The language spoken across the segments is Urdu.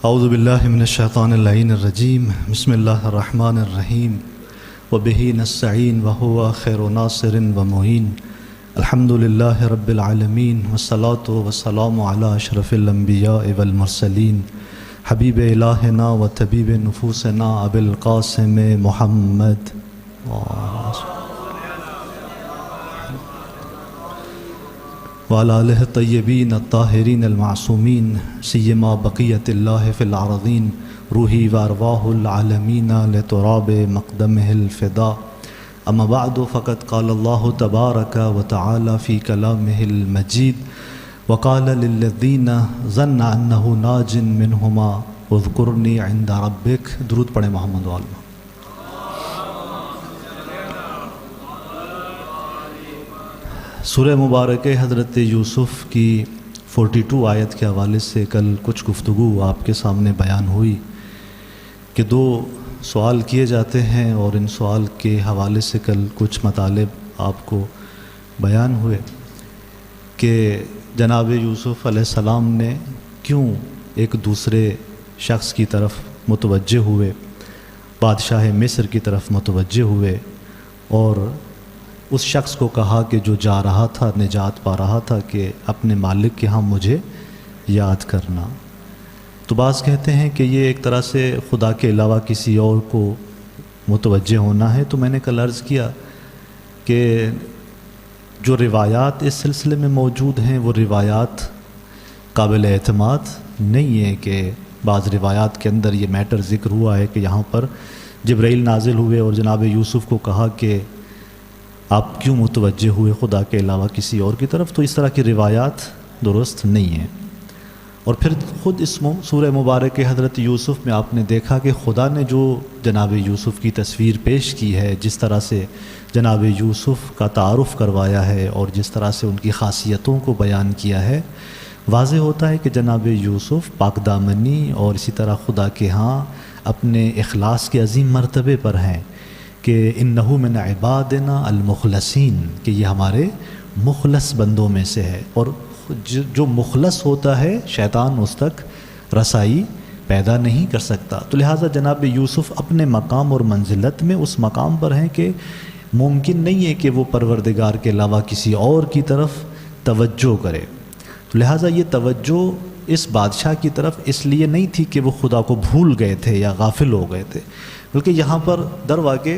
اعوذ باللہ من الشیطان اللعین الرجیم بسم اللہ الرحمن الرحیم وبہ نستعین وہو خیر ناصر ومعین الحمد للہ رب العالمین والصلاة والسلام علی اشرف الانبیاء والمرسلین حبیب الہنا و طبیب نفوسنا ابی القاسم محمد وعلى آلہ الطیبین الطاہرین المعصومین سیما بقیت اللہ فی العرضین روحی وارواح العالمین لتراب مقدمہ الفدا اما بعد فقد قال اللہ تبارک وتعالی فی کلامہ المجید وقال للذین ظن انہ ناج منہما اذکرنی عند ربک. درود پڑھیں محمد وعلم. سورہ مبارک حضرت یوسف کی 42 آیت کے حوالے سے کل کچھ گفتگو آپ کے سامنے بیان ہوئی کہ دو سوال کیے جاتے ہیں اور ان سوال کے حوالے سے کل کچھ مطالب آپ کو بیان ہوئے کہ جناب یوسف علیہ السلام نے کیوں ایک دوسرے شخص کی طرف متوجہ ہوئے، بادشاہ مصر کی طرف متوجہ ہوئے اور اس شخص کو کہا کہ جو جا رہا تھا، نجات پا رہا تھا، کہ اپنے مالک کے ہاں مجھے یاد کرنا. تو بعض کہتے ہیں کہ یہ ایک طرح سے خدا کے علاوہ کسی اور کو متوجہ ہونا ہے. تو میں نے کل عرض کیا کہ جو روایات اس سلسلے میں موجود ہیں وہ روایات قابل اعتماد نہیں ہے. کہ بعض روایات کے اندر یہ میٹر ذکر ہوا ہے کہ یہاں پر جبرائیل نازل ہوئے اور جناب یوسف کو کہا کہ آپ کیوں متوجہ ہوئے خدا کے علاوہ کسی اور کی طرف. تو اس طرح کی روایات درست نہیں ہیں. اور پھر خود اس سورہ مبارک حضرت یوسف میں آپ نے دیکھا کہ خدا نے جو جناب یوسف کی تصویر پیش کی ہے، جس طرح سے جناب یوسف کا تعارف کروایا ہے اور جس طرح سے ان کی خاصیتوں کو بیان کیا ہے، واضح ہوتا ہے کہ جناب یوسف پاک دامنی اور اسی طرح خدا کے ہاں اپنے اخلاص کے عظیم مرتبے پر ہیں کہ انہو من عبادنا المخلصین، کہ یہ ہمارے مخلص بندوں میں سے ہے. اور جو مخلص ہوتا ہے شیطان اس تک رسائی پیدا نہیں کر سکتا. تو لہٰذا جناب یوسف اپنے مقام اور منزلت میں اس مقام پر ہیں کہ ممکن نہیں ہے کہ وہ پروردگار کے علاوہ کسی اور کی طرف توجہ کرے. تو لہٰذا یہ توجہ اس بادشاہ کی طرف اس لیے نہیں تھی کہ وہ خدا کو بھول گئے تھے یا غافل ہو گئے تھے، بلکہ یہاں پر در واقع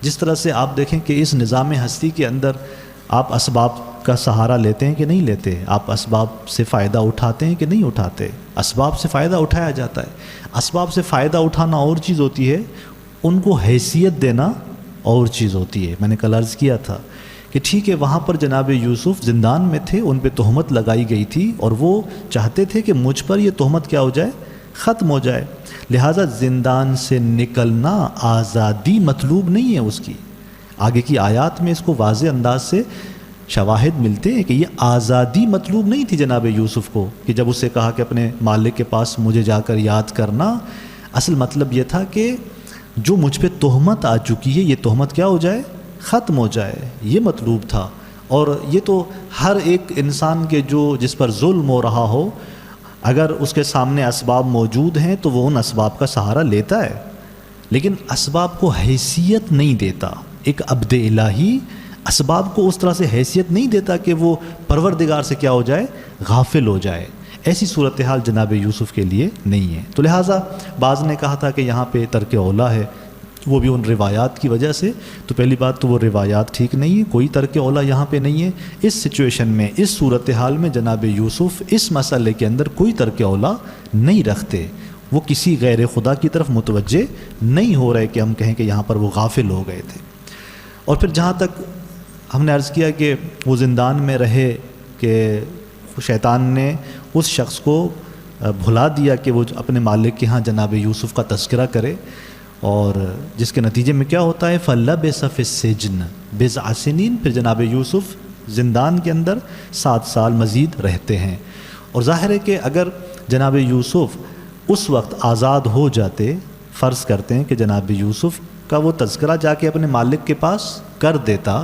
جس طرح سے آپ دیکھیں کہ اس نظام ہستی کے اندر آپ اسباب کا سہارا لیتے ہیں کہ نہیں لیتے، آپ اسباب سے فائدہ اٹھاتے ہیں کہ نہیں اٹھاتے. اسباب سے فائدہ اٹھایا جاتا ہے. اسباب سے فائدہ اٹھانا اور چیز ہوتی ہے، ان کو حیثیت دینا اور چیز ہوتی ہے. میں نے کل عرض کیا تھا کہ ٹھیک ہے وہاں پر جناب یوسف زندان میں تھے، ان پہ تہمت لگائی گئی تھی اور وہ چاہتے تھے کہ مجھ پر یہ تہمت کیا ہو جائے، ختم ہو جائے. لہٰذا زندان سے نکلنا آزادی مطلوب نہیں ہے اس کی. آگے کی آیات میں اس کو واضح انداز سے شواہد ملتے ہیں کہ یہ آزادی مطلوب نہیں تھی جناب یوسف کو، کہ جب اسے کہا کہ اپنے مالک کے پاس مجھے جا کر یاد کرنا، اصل مطلب یہ تھا کہ جو مجھ پہ تہمت آ چکی ہے یہ تہمت کیا ہو جائے، ختم ہو جائے. یہ مطلوب تھا. اور یہ تو ہر ایک انسان کے جس پر ظلم ہو رہا ہو، اگر اس کے سامنے اسباب موجود ہیں تو وہ ان اسباب کا سہارا لیتا ہے، لیکن اسباب کو حیثیت نہیں دیتا. ایک عبد الہی اسباب کو اس طرح سے حیثیت نہیں دیتا کہ وہ پروردگار سے کیا ہو جائے، غافل ہو جائے. ایسی صورتحال جناب یوسف کے لیے نہیں ہے. تو لہٰذا بعض نے کہا تھا کہ یہاں پہ ترک اولا ہے، وہ بھی ان روایات کی وجہ سے. تو پہلی بات تو وہ روایات ٹھیک نہیں ہے، کوئی ترک اولا یہاں پہ نہیں ہے. اس سچویشن میں، اس صورتحال میں جناب یوسف اس مسئلے کے اندر کوئی ترک اولا نہیں رکھتے. وہ کسی غیر خدا کی طرف متوجہ نہیں ہو رہے کہ ہم کہیں کہ یہاں پر وہ غافل ہو گئے تھے. اور پھر جہاں تک ہم نے عرض کیا کہ وہ زندان میں رہے کہ شیطان نے اس شخص کو بھلا دیا کہ وہ اپنے مالک کے ہاں جناب یوسف کا تذکرہ کرے، اور جس کے نتیجے میں کیا ہوتا ہے فَلَبِثَ فِي السِّجْنِ بِضْعَ سِنِينَ، پھر جناب یوسف زندان کے اندر 7 سال مزید رہتے ہیں. اور ظاہر ہے کہ اگر جناب یوسف اس وقت آزاد ہو جاتے، فرض کرتے ہیں کہ جناب یوسف کا وہ تذکرہ جا کے اپنے مالک کے پاس کر دیتا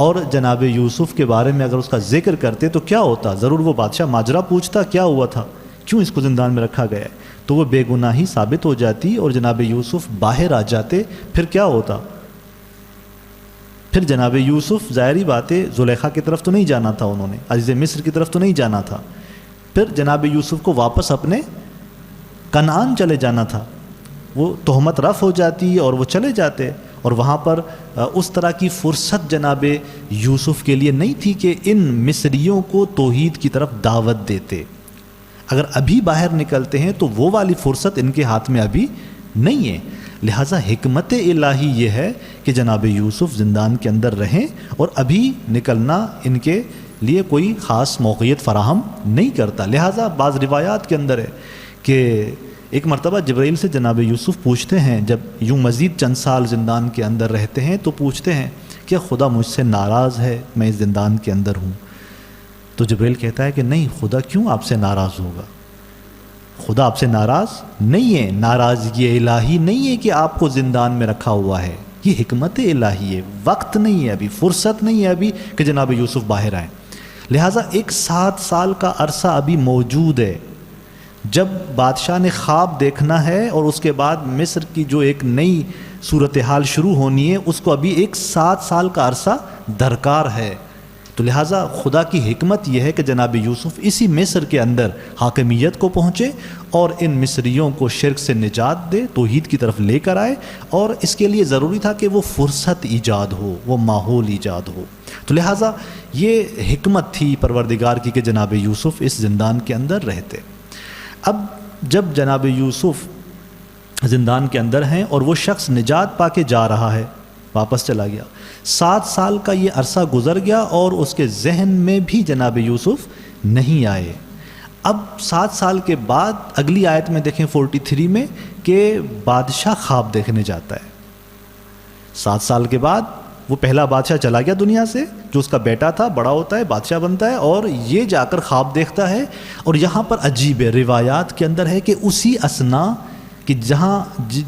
اور جناب یوسف کے بارے میں اگر اس کا ذکر کرتے تو کیا ہوتا؟ ضرور وہ بادشاہ ماجرا پوچھتا کیا ہوا تھا، کیوں اس کو زندان میں رکھا گیا ہے. تو وہ بے گناہی ثابت ہو جاتی اور جناب یوسف باہر آ جاتے. پھر کیا ہوتا؟ پھر جناب یوسف ظاہری بات ہے زلیخا کی طرف تو نہیں جانا تھا، انہوں نے عزیز مصر کی طرف تو نہیں جانا تھا. پھر جناب یوسف کو واپس اپنے کنعان چلے جانا تھا. وہ تہمت رفع ہو جاتی اور وہ چلے جاتے، اور وہاں پر اس طرح کی فرصت جناب یوسف کے لیے نہیں تھی کہ ان مصریوں کو توحید کی طرف دعوت دیتے. اگر ابھی باہر نکلتے ہیں تو وہ والی فرصت ان کے ہاتھ میں ابھی نہیں ہے. لہٰذا حکمت الہی یہ ہے کہ جناب یوسف زندان کے اندر رہیں، اور ابھی نکلنا ان کے لیے کوئی خاص موقعیت فراہم نہیں کرتا. لہٰذا بعض روایات کے اندر ہے کہ ایک مرتبہ جبرائیل سے جناب یوسف پوچھتے ہیں، جب یوں مزید چند سال زندان کے اندر رہتے ہیں تو پوچھتے ہیں کہ خدا مجھ سے ناراض ہے، میں اس زندان کے اندر ہوں. تو جبرائیل کہتا ہے کہ نہیں، خدا کیوں آپ سے ناراض ہوگا؟ خدا آپ سے ناراض نہیں ہے. ناراضگی الہی نہیں ہے کہ آپ کو زندان میں رکھا ہوا ہے، یہ حکمت الہی ہے. وقت نہیں ہے ابھی، فرصت نہیں ہے ابھی کہ جناب یوسف باہر آئیں. لہٰذا ایک 7 سال کا عرصہ ابھی موجود ہے. جب بادشاہ نے خواب دیکھنا ہے اور اس کے بعد مصر کی جو ایک نئی صورتحال شروع ہونی ہے، اس کو ابھی ایک 7 سال کا عرصہ درکار ہے. تو لہٰذا خدا کی حکمت یہ ہے کہ جناب یوسف اسی مصر کے اندر حاکمیت کو پہنچے اور ان مصریوں کو شرک سے نجات دے، توحید کی طرف لے کر آئے. اور اس کے لیے ضروری تھا کہ وہ فرصت ایجاد ہو، وہ ماحول ایجاد ہو. تو لہٰذا یہ حکمت تھی پروردگار کی کہ جناب یوسف اس زندان کے اندر رہتے. اب جب جناب یوسف زندان کے اندر ہیں اور وہ شخص نجات پا کے جا رہا ہے، واپس چلا گیا، 7 سال کا یہ عرصہ گزر گیا اور اس کے ذہن میں بھی جناب یوسف نہیں آئے. اب 7 سال کے بعد اگلی آیت میں دیکھیں 43 میں کہ بادشاہ خواب دیکھنے جاتا ہے. 7 سال کے بعد وہ پہلا بادشاہ چلا گیا دنیا سے، جو اس کا بیٹا تھا، بڑا ہوتا ہے، بادشاہ بنتا ہے، اور یہ جا کر خواب دیکھتا ہے. اور یہاں پر عجیب ہے، روایات کے اندر ہے کہ اسی اثنا کہ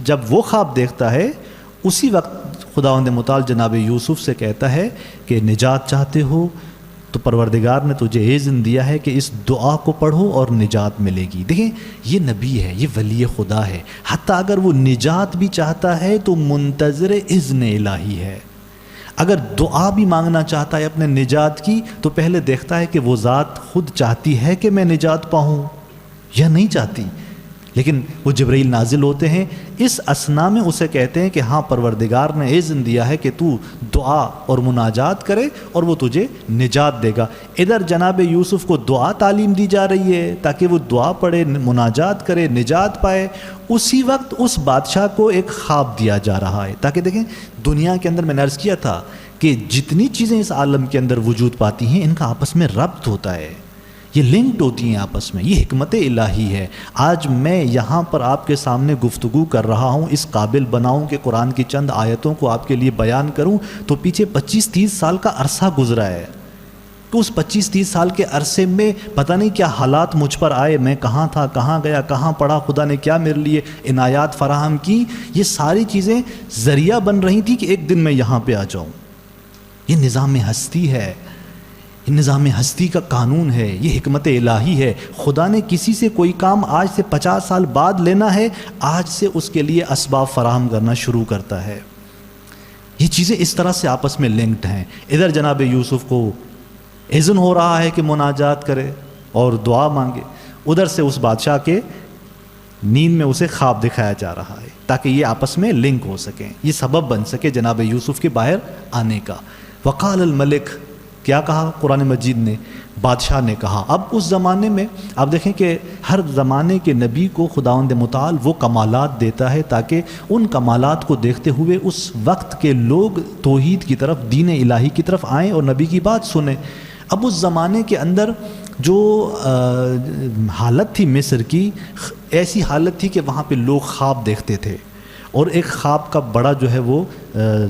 جب وہ خواب دیکھتا ہے، اسی وقت خداوند متعال جناب یوسف سے کہتا ہے کہ نجات چاہتے ہو تو پروردگار نے تجھے اذن دیا ہے کہ اس دعا کو پڑھو اور نجات ملے گی. دیکھیں یہ نبی ہے، یہ ولی خدا ہے، حتیٰ اگر وہ نجات بھی چاہتا ہے تو منتظر اذن الہی ہے. اگر دعا بھی مانگنا چاہتا ہے اپنے نجات کی تو پہلے دیکھتا ہے کہ وہ ذات خود چاہتی ہے کہ میں نجات پاؤں یا نہیں چاہتی. لیکن وہ جبرائیل نازل ہوتے ہیں، اس اثنا میں اسے کہتے ہیں کہ ہاں پروردگار نے اذن دیا ہے کہ تو دعا اور مناجات کرے اور وہ تجھے نجات دے گا. ادھر جناب یوسف کو دعا تعلیم دی جا رہی ہے تاکہ وہ دعا پڑھے، مناجات کرے، نجات پائے. اسی وقت اس بادشاہ کو ایک خواب دیا جا رہا ہے تاکہ دیکھیں دنیا کے اندر میں نے عرض کیا تھا کہ جتنی چیزیں اس عالم کے اندر وجود پاتی ہیں ان کا آپس میں ربط ہوتا ہے، یہ لنکڈ ہوتی ہیں آپس میں. یہ حکمت الہی ہے. آج میں یہاں پر آپ کے سامنے گفتگو کر رہا ہوں، اس قابل بناؤں کہ قرآن کی چند آیتوں کو آپ کے لیے بیان کروں، تو پیچھے 25-30 سال کا عرصہ گزرا ہے. تو اس 25-30 سال کے عرصے میں پتہ نہیں کیا حالات مجھ پر آئے، میں کہاں تھا، کہاں گیا، کہاں پڑھا، خدا نے کیا میرے لیے عنایات فراہم کی. یہ ساری چیزیں ذریعہ بن رہی تھی کہ ایک دن میں یہاں پہ آ جاؤں. یہ نظام ہستی ہے، نظام ہستی کا قانون ہے، یہ حکمت الہی ہے. خدا نے کسی سے کوئی کام آج سے 50 سال بعد لینا ہے، آج سے اس کے لیے اسباب فراہم کرنا شروع کرتا ہے. یہ چیزیں اس طرح سے آپس میں لنکڈ ہیں. ادھر جناب یوسف کو اذن ہو رہا ہے کہ مناجات کرے اور دعا مانگے، ادھر سے اس بادشاہ کے نیند میں اسے خواب دکھایا جا رہا ہے تاکہ یہ آپس میں لنک ہو سکیں، یہ سبب بن سکے جناب یوسف کے باہر آنے کا. وقال الملک، کیا کہا قرآن مجید نے؟ بادشاہ نے کہا. اب اس زمانے میں آپ دیکھیں کہ ہر زمانے کے نبی کو خداوند متعال وہ کمالات دیتا ہے تاکہ ان کمالات کو دیکھتے ہوئے اس وقت کے لوگ توحید کی طرف، دین الہی کی طرف آئیں اور نبی کی بات سنیں. اب اس زمانے کے اندر جو حالت تھی مصر کی، ایسی حالت تھی کہ وہاں پہ لوگ خواب دیکھتے تھے، اور ایک خواب کا بڑا جو ہے وہ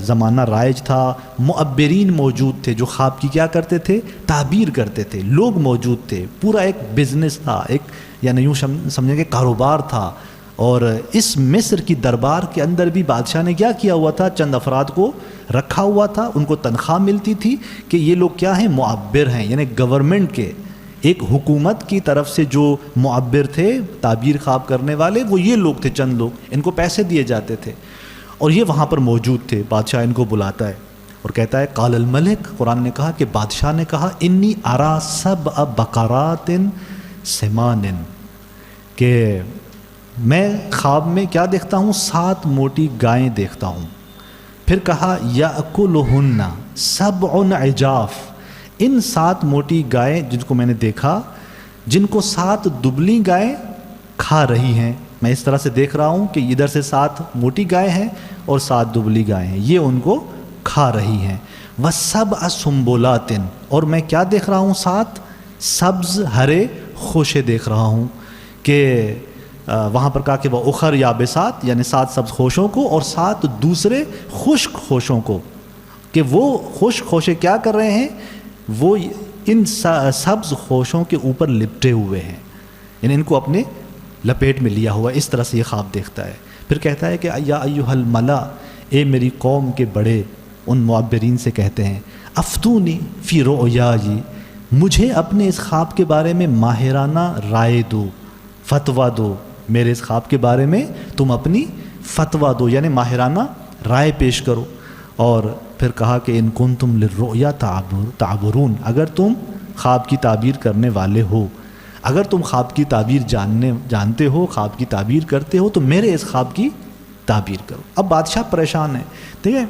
زمانہ رائج تھا. معبرین موجود تھے جو خواب کی کیا کرتے تھے؟ تعبیر کرتے تھے. لوگ موجود تھے، پورا ایک بزنس تھا، ایک یعنی یوں سمجھیں کہ کاروبار تھا. اور اس مصر کی دربار کے اندر بھی بادشاہ نے کیا کیا ہوا تھا؟ چند افراد کو رکھا ہوا تھا، ان کو تنخواہ ملتی تھی کہ یہ لوگ کیا ہیں؟ معبر ہیں، یعنی گورنمنٹ کے، ایک حکومت کی طرف سے جو معبر تھے، تعبیر خواب کرنے والے، وہ یہ لوگ تھے، چند لوگ، ان کو پیسے دیے جاتے تھے اور یہ وہاں پر موجود تھے۔ بادشاہ ان کو بلاتا ہے اور کہتا ہے قال الملک، قرآن نے کہا کہ بادشاہ نے کہا انی ارا سبع بقرات سمان، کہ میں خواب میں کیا دیکھتا ہوں؟ 7 موٹی گائیں دیکھتا ہوں۔ پھر کہا یأکلہن سبع عجاف، ان 7 موٹی گائیں جن کو میں نے دیکھا، جن کو 7 دبلی گائیں کھا رہی ہیں، میں اس طرح سے دیکھ رہا ہوں کہ ادھر سے 7 موٹی گائیں ہیں اور 7 دبلی گائیں ہیں، یہ ان کو کھا رہی ہیں۔ وَسَبْعَ سُنبُلَاتٍ، اور میں کیا دیکھ رہا ہوں؟ 7 سبز ہرے خوشے دیکھ رہا ہوں، کہ وہاں پر کہا کہ وہ اخر یابسات، یعنی 7 سبز خوشوں کو اور 7 دوسرے خشک خوشوں کو، کہ وہ خشک خوشے کیا کر رہے ہیں؟ وہ ان سبز خوشوں کے اوپر لپٹے ہوئے ہیں، یعنی ان کو اپنے لپیٹ میں لیا ہوا ہے۔ اس طرح سے یہ خواب دیکھتا ہے۔ پھر کہتا ہے کہ یا ایھا الملا، اے میری قوم کے بڑے، ان معبرین سے کہتے ہیں افتونی فی رؤیائی، مجھے اپنے اس خواب کے بارے میں ماہرانہ رائے دو، فتویٰ دو، میرے اس خواب کے بارے میں تم اپنی فتویٰ دو، یعنی ماہرانہ رائے پیش کرو۔ اور پھر کہا کہ ان کنتم للرؤیا تعبرون، اگر تم خواب کی تعبیر کرنے والے ہو، اگر تم خواب کی تعبیر جانتے ہو، خواب کی تعبیر کرتے ہو، تو میرے اس خواب کی تعبیر کرو۔ اب بادشاہ پریشان ہے، ٹھیک ہے،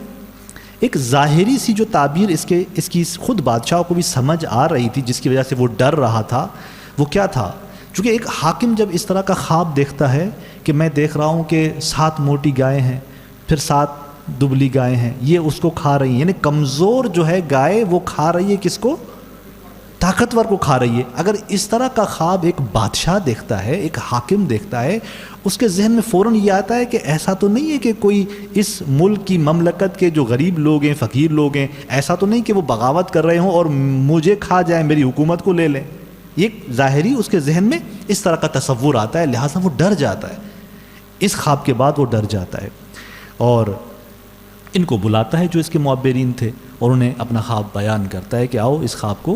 ایک ظاہری سی جو تعبیر اس کی خود بادشاہ کو بھی سمجھ آ رہی تھی، جس کی وجہ سے وہ ڈر رہا تھا، وہ کیا تھا؟ چونکہ ایک حاکم جب اس طرح کا خواب دیکھتا ہے کہ میں دیکھ رہا ہوں کہ 7 موٹی گائیں ہیں، پھر 7 دبلی گائیں ہیں، یہ اس کو کھا رہی ہیں، یعنی کمزور جو ہے گائے وہ کھا رہی ہے کس کو؟ طاقتور کو کھا رہی ہے۔ اگر اس طرح کا خواب ایک بادشاہ دیکھتا ہے، ایک حاکم دیکھتا ہے، اس کے ذہن میں فوراً یہ آتا ہے کہ ایسا تو نہیں ہے کہ کوئی اس ملک کی مملکت کے جو غریب لوگ ہیں، فقیر لوگ ہیں، ایسا تو نہیں کہ وہ بغاوت کر رہے ہوں اور مجھے کھا جائیں، میری حکومت کو لے لیں۔ یہ ظاہری اس کے ذہن میں اس طرح کا تصور آتا ہے، لہٰذا وہ ڈر جاتا ہے، اس خواب کے بعد وہ ڈر جاتا ہے اور ان کو بلاتا ہے جو اس کے معبرین تھے اور انہیں اپنا خواب بیان کرتا ہے کہ آؤ اس خواب کو،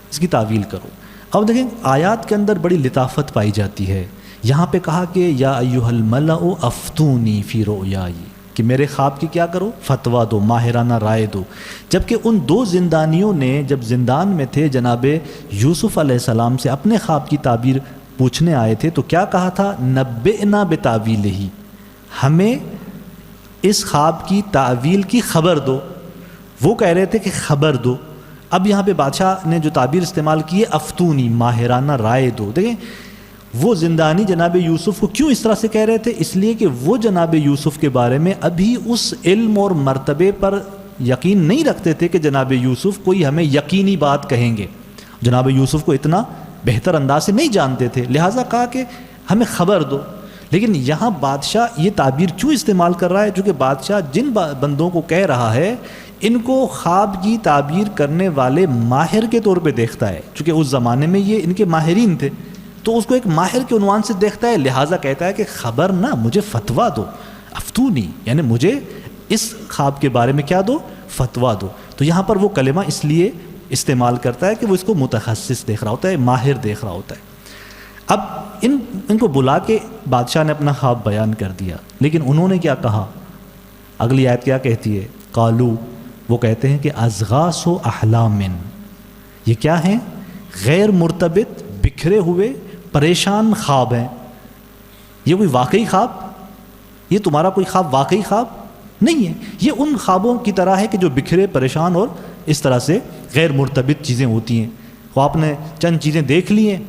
اس کی تعویل کرو۔ اب دیکھیں آیات کے اندر بڑی لطافت پائی جاتی ہے۔ یہاں پہ کہا کہ یا ایھا الملأ افتونی فی رؤیائی، کہ میرے خواب کی کیا کرو؟ فتویٰ دو، ماہرانہ رائے دو۔ جبکہ ان 2 زندانیوں نے جب زندان میں تھے جناب یوسف علیہ السلام سے اپنے خواب کی تعبیر پوچھنے آئے تھے، تو کیا کہا تھا؟ نبئنا بتاویلہ، ہمیں اس خواب کی تعویل کی خبر دو۔ وہ کہہ رہے تھے کہ خبر دو۔ اب یہاں پہ بادشاہ نے جو تعبیر استعمال کی ہے افتونی، ماہرانہ رائے دو۔ دیکھیں وہ زندانی جناب یوسف کو کیوں اس طرح سے کہہ رہے تھے؟ اس لیے کہ وہ جناب یوسف کے بارے میں ابھی اس علم اور مرتبے پر یقین نہیں رکھتے تھے کہ جناب یوسف کوئی ہمیں یقینی بات کہیں گے، جناب یوسف کو اتنا بہتر انداز سے نہیں جانتے تھے، لہٰذا کہا کہ ہمیں خبر دو۔ لیکن یہاں بادشاہ یہ تعبیر کیوں استعمال کر رہا ہے؟ چونکہ بادشاہ جن بندوں کو کہہ رہا ہے ان کو خواب کی تعبیر کرنے والے ماہر کے طور پہ دیکھتا ہے، چونکہ اس زمانے میں یہ ان کے ماہرین تھے، تو اس کو ایک ماہر کے عنوان سے دیکھتا ہے، لہٰذا کہتا ہے کہ خبر نہ، مجھے فتویٰ دو، افتونی، یعنی مجھے اس خواب کے بارے میں کیا دو؟ فتویٰ دو۔ تو یہاں پر وہ کلمہ اس لیے استعمال کرتا ہے کہ وہ اس کو متخصص دیکھ رہا ہوتا ہے، ماہر دیکھ رہا ہوتا ہے۔ اب ان کو بلا کے بادشاہ نے اپنا خواب بیان کر دیا، لیکن انہوں نے کیا کہا؟ اگلی آیت کیا کہتی ہے؟ قالو، وہ کہتے ہیں کہ اضغاث احلام، یہ کیا ہیں؟ غیر مرتبط، بکھرے ہوئے، پریشان خواب ہیں۔ یہ کوئی واقعی خواب؟ یہ تمہارا کوئی خواب واقعی خواب نہیں ہے، یہ ان خوابوں کی طرح ہے کہ جو بکھرے، پریشان اور اس طرح سے غیر مرتبط چیزیں ہوتی ہیں۔ وہ آپ نے چند چیزیں دیکھ لی ہیں،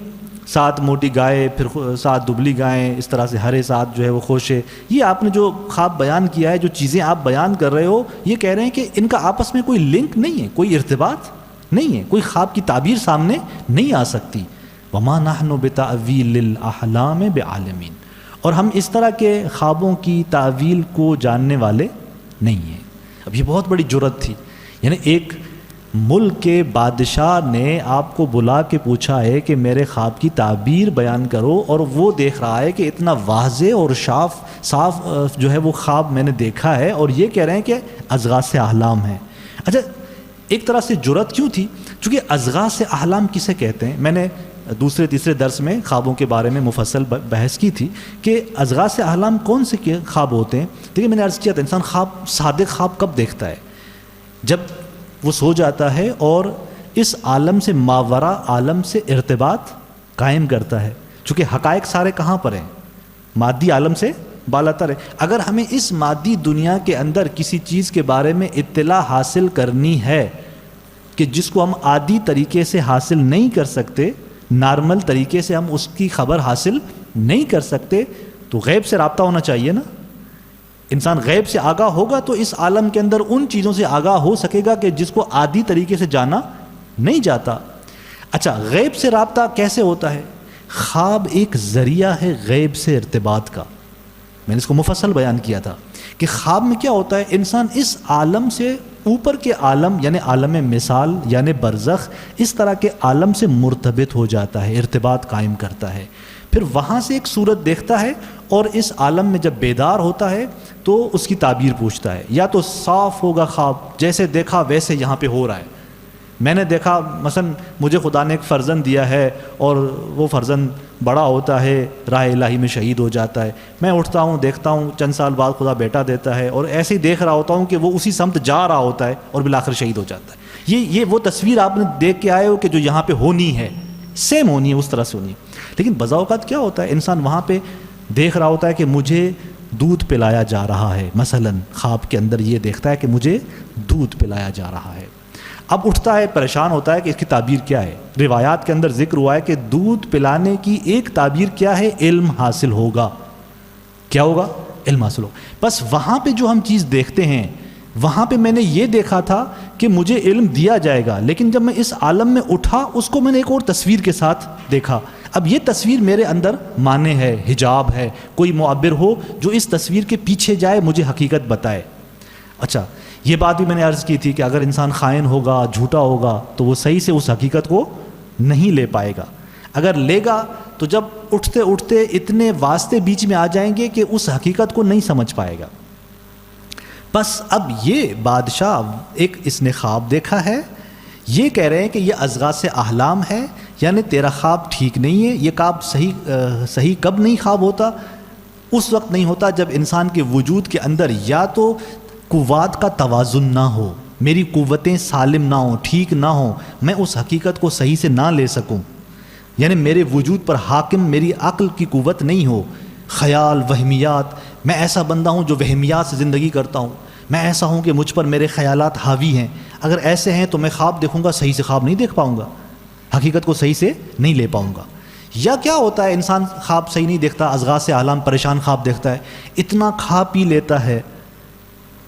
7 موٹی گائے، پھر 7 دبلی گائیں، اس طرح سے ہرے 7 جو ہے وہ خوشے، یہ آپ نے جو خواب بیان کیا ہے، جو چیزیں آپ بیان کر رہے ہو، یہ کہہ رہے ہیں کہ ان کا آپس میں کوئی لنک نہیں ہے، کوئی ارتباط نہیں ہے، کوئی خواب کی تعبیر سامنے نہیں آ سکتی۔ وما نحن بتأویل الاحلام بعالمین، اور ہم اس طرح کے خوابوں کی تعویل کو جاننے والے نہیں ہیں۔ اب یہ بہت بڑی جرأت تھی، یعنی ایک ملک کے بادشاہ نے آپ کو بلا کے پوچھا ہے کہ میرے خواب کی تعبیر بیان کرو، اور وہ دیکھ رہا ہے کہ اتنا واضح اور صاف جو ہے وہ خواب میں نے دیکھا ہے، اور یہ کہہ رہے ہیں کہ اضغاث احلام ہے۔ اچھا، ایک طرح سے جرأت کیوں تھی؟ چونکہ اضغاث احلام کسے کہتے ہیں، میں نے دوسرے تیسرے درس میں خوابوں کے بارے میں مفصل بحث کی تھی کہ اضغاث احلام کون سے خواب ہوتے ہیں. دیکھیے میں نے عرض کیا تھا انسان صادق خواب کب دیکھتا ہے؟ جب وہ سو جاتا ہے اور اس عالم سے ماورا عالم سے ارتباط قائم کرتا ہے. چونکہ حقائق سارے کہاں پر ہیں؟ مادی عالم سے بالاتر ہے. اگر ہمیں اس مادی دنیا کے اندر کسی چیز کے بارے میں اطلاع حاصل کرنی ہے کہ جس کو ہم عادی طریقے سے حاصل نہیں کر سکتے، نارمل طریقے سے ہم اس کی خبر حاصل نہیں کر سکتے، تو غیب سے رابطہ ہونا چاہیے نا. انسان غیب سے آگاہ ہوگا تو اس عالم کے اندر ان چیزوں سے آگاہ ہو سکے گا کہ جس کو عادی طریقے سے جانا نہیں جاتا. اچھا، غیب سے رابطہ کیسے ہوتا ہے؟ خواب ایک ذریعہ ہے غیب سے ارتباط کا. میں نے اس کو مفصل بیان کیا تھا کہ خواب میں کیا ہوتا ہے، انسان اس عالم سے اوپر کے عالم یعنی عالم مثال یعنی برزخ، اس طرح کے عالم سے مرتبط ہو جاتا ہے، ارتباط قائم کرتا ہے. پھر وہاں سے ایک صورت دیکھتا ہے اور اس عالم میں جب بیدار ہوتا ہے تو اس کی تعبیر پوچھتا ہے. یا تو صاف ہوگا خواب، جیسے دیکھا ویسے یہاں پہ ہو رہا ہے. میں نے دیکھا مثلا مجھے خدا نے ایک فرزند دیا ہے اور وہ فرزند بڑا ہوتا ہے، راہ الہی میں شہید ہو جاتا ہے. میں اٹھتا ہوں، دیکھتا ہوں چند سال بعد خدا بیٹا دیتا ہے اور ایسے ہی دیکھ رہا ہوتا ہوں کہ وہ اسی سمت جا رہا ہوتا ہے اور بالآخر شہید ہو جاتا ہے. یہ وہ تصویر آپ نے دیکھ کے آئے ہو کہ جو یہاں پہ ہونی ہے، سیم ہونی ہے، اس طرح سے ہونی ہے. لیکن بذا اوقات کیا ہوتا ہے، انسان وہاں پہ دیکھ رہا ہوتا ہے کہ مجھے دودھ پلایا جا رہا ہے، مثلا خواب کے اندر یہ دیکھتا ہے کہ مجھے دودھ پلایا جا رہا ہے. اب اٹھتا ہے، پریشان ہوتا ہے کہ اس کی تعبیر کیا ہے. روایات کے اندر ذکر ہوا ہے کہ دودھ پلانے کی ایک تعبیر کیا ہے، علم حاصل ہوگا. کیا ہوگا؟ علم حاصل ہوگا. بس وہاں پہ جو ہم چیز دیکھتے ہیں، وہاں پہ میں نے یہ دیکھا تھا کہ مجھے علم دیا جائے گا، لیکن جب میں اس عالم میں اٹھا اس کو میں نے ایک اور تصویر کے ساتھ دیکھا. اب یہ تصویر میرے اندر معنی ہے، حجاب ہے، کوئی معبر ہو جو اس تصویر کے پیچھے جائے، مجھے حقیقت بتائے. اچھا، یہ بات بھی میں نے عرض کی تھی کہ اگر انسان خائن ہوگا، جھوٹا ہوگا، تو وہ صحیح سے اس حقیقت کو نہیں لے پائے گا. اگر لے گا تو جب اٹھتے اٹھتے اتنے واسطے بیچ میں آ جائیں گے کہ اس حقیقت کو نہیں سمجھ پائے گا. بس اب یہ بادشاہ ایک اس نے خواب دیکھا ہے، یہ کہہ رہے ہیں کہ یہ اضغاث احلام ہے، یعنی تیرا خواب ٹھیک نہیں ہے. یہ خواب صحیح کب نہیں خواب ہوتا؟ اس وقت نہیں ہوتا جب انسان کے وجود کے اندر یا تو قوات کا توازن نہ ہو، میری قوتیں سالم نہ ہوں، ٹھیک نہ ہوں، میں اس حقیقت کو صحیح سے نہ لے سکوں، یعنی میرے وجود پر حاکم میری عقل کی قوت نہیں ہو. خیال، وہمیات، میں ایسا بندہ ہوں جو وہمیات سے زندگی کرتا ہوں، میں ایسا ہوں کہ مجھ پر میرے خیالات حاوی ہیں. اگر ایسے ہیں تو میں خواب دیکھوں گا، صحیح سے خواب نہیں دیکھ پاؤں گا، حقیقت کو صحیح سے نہیں لے پاؤں گا. یا کیا ہوتا ہے، انسان خواب صحیح نہیں دیکھتا، اضغاث احلام پریشان خواب دیکھتا ہے، اتنا کھا پی لیتا ہے،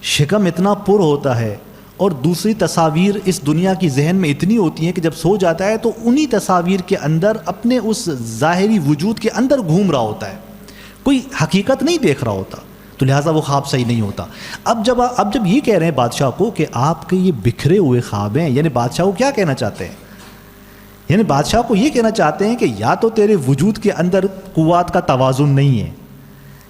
شکم اتنا پر ہوتا ہے، اور دوسری تصاویر اس دنیا کی ذہن میں اتنی ہوتی ہیں کہ جب سو جاتا ہے تو انہی تصاویر کے اندر اپنے اس ظاہری وجود کے اندر گھوم رہا ہوتا ہے، کوئی حقیقت نہیں دیکھ رہا ہوتا، تو لہٰذا وہ خواب صحیح نہیں ہوتا. اب جب یہ کہہ رہے ہیں بادشاہ کو کہ آپ کے یہ بکھرے ہوئے خواب ہیں، یعنی بادشاہ کو کیا کہنا چاہتے ہیں؟ یعنی بادشاہ کو یہ کہنا چاہتے ہیں کہ یا تو تیرے وجود کے اندر قوات کا توازن نہیں ہے،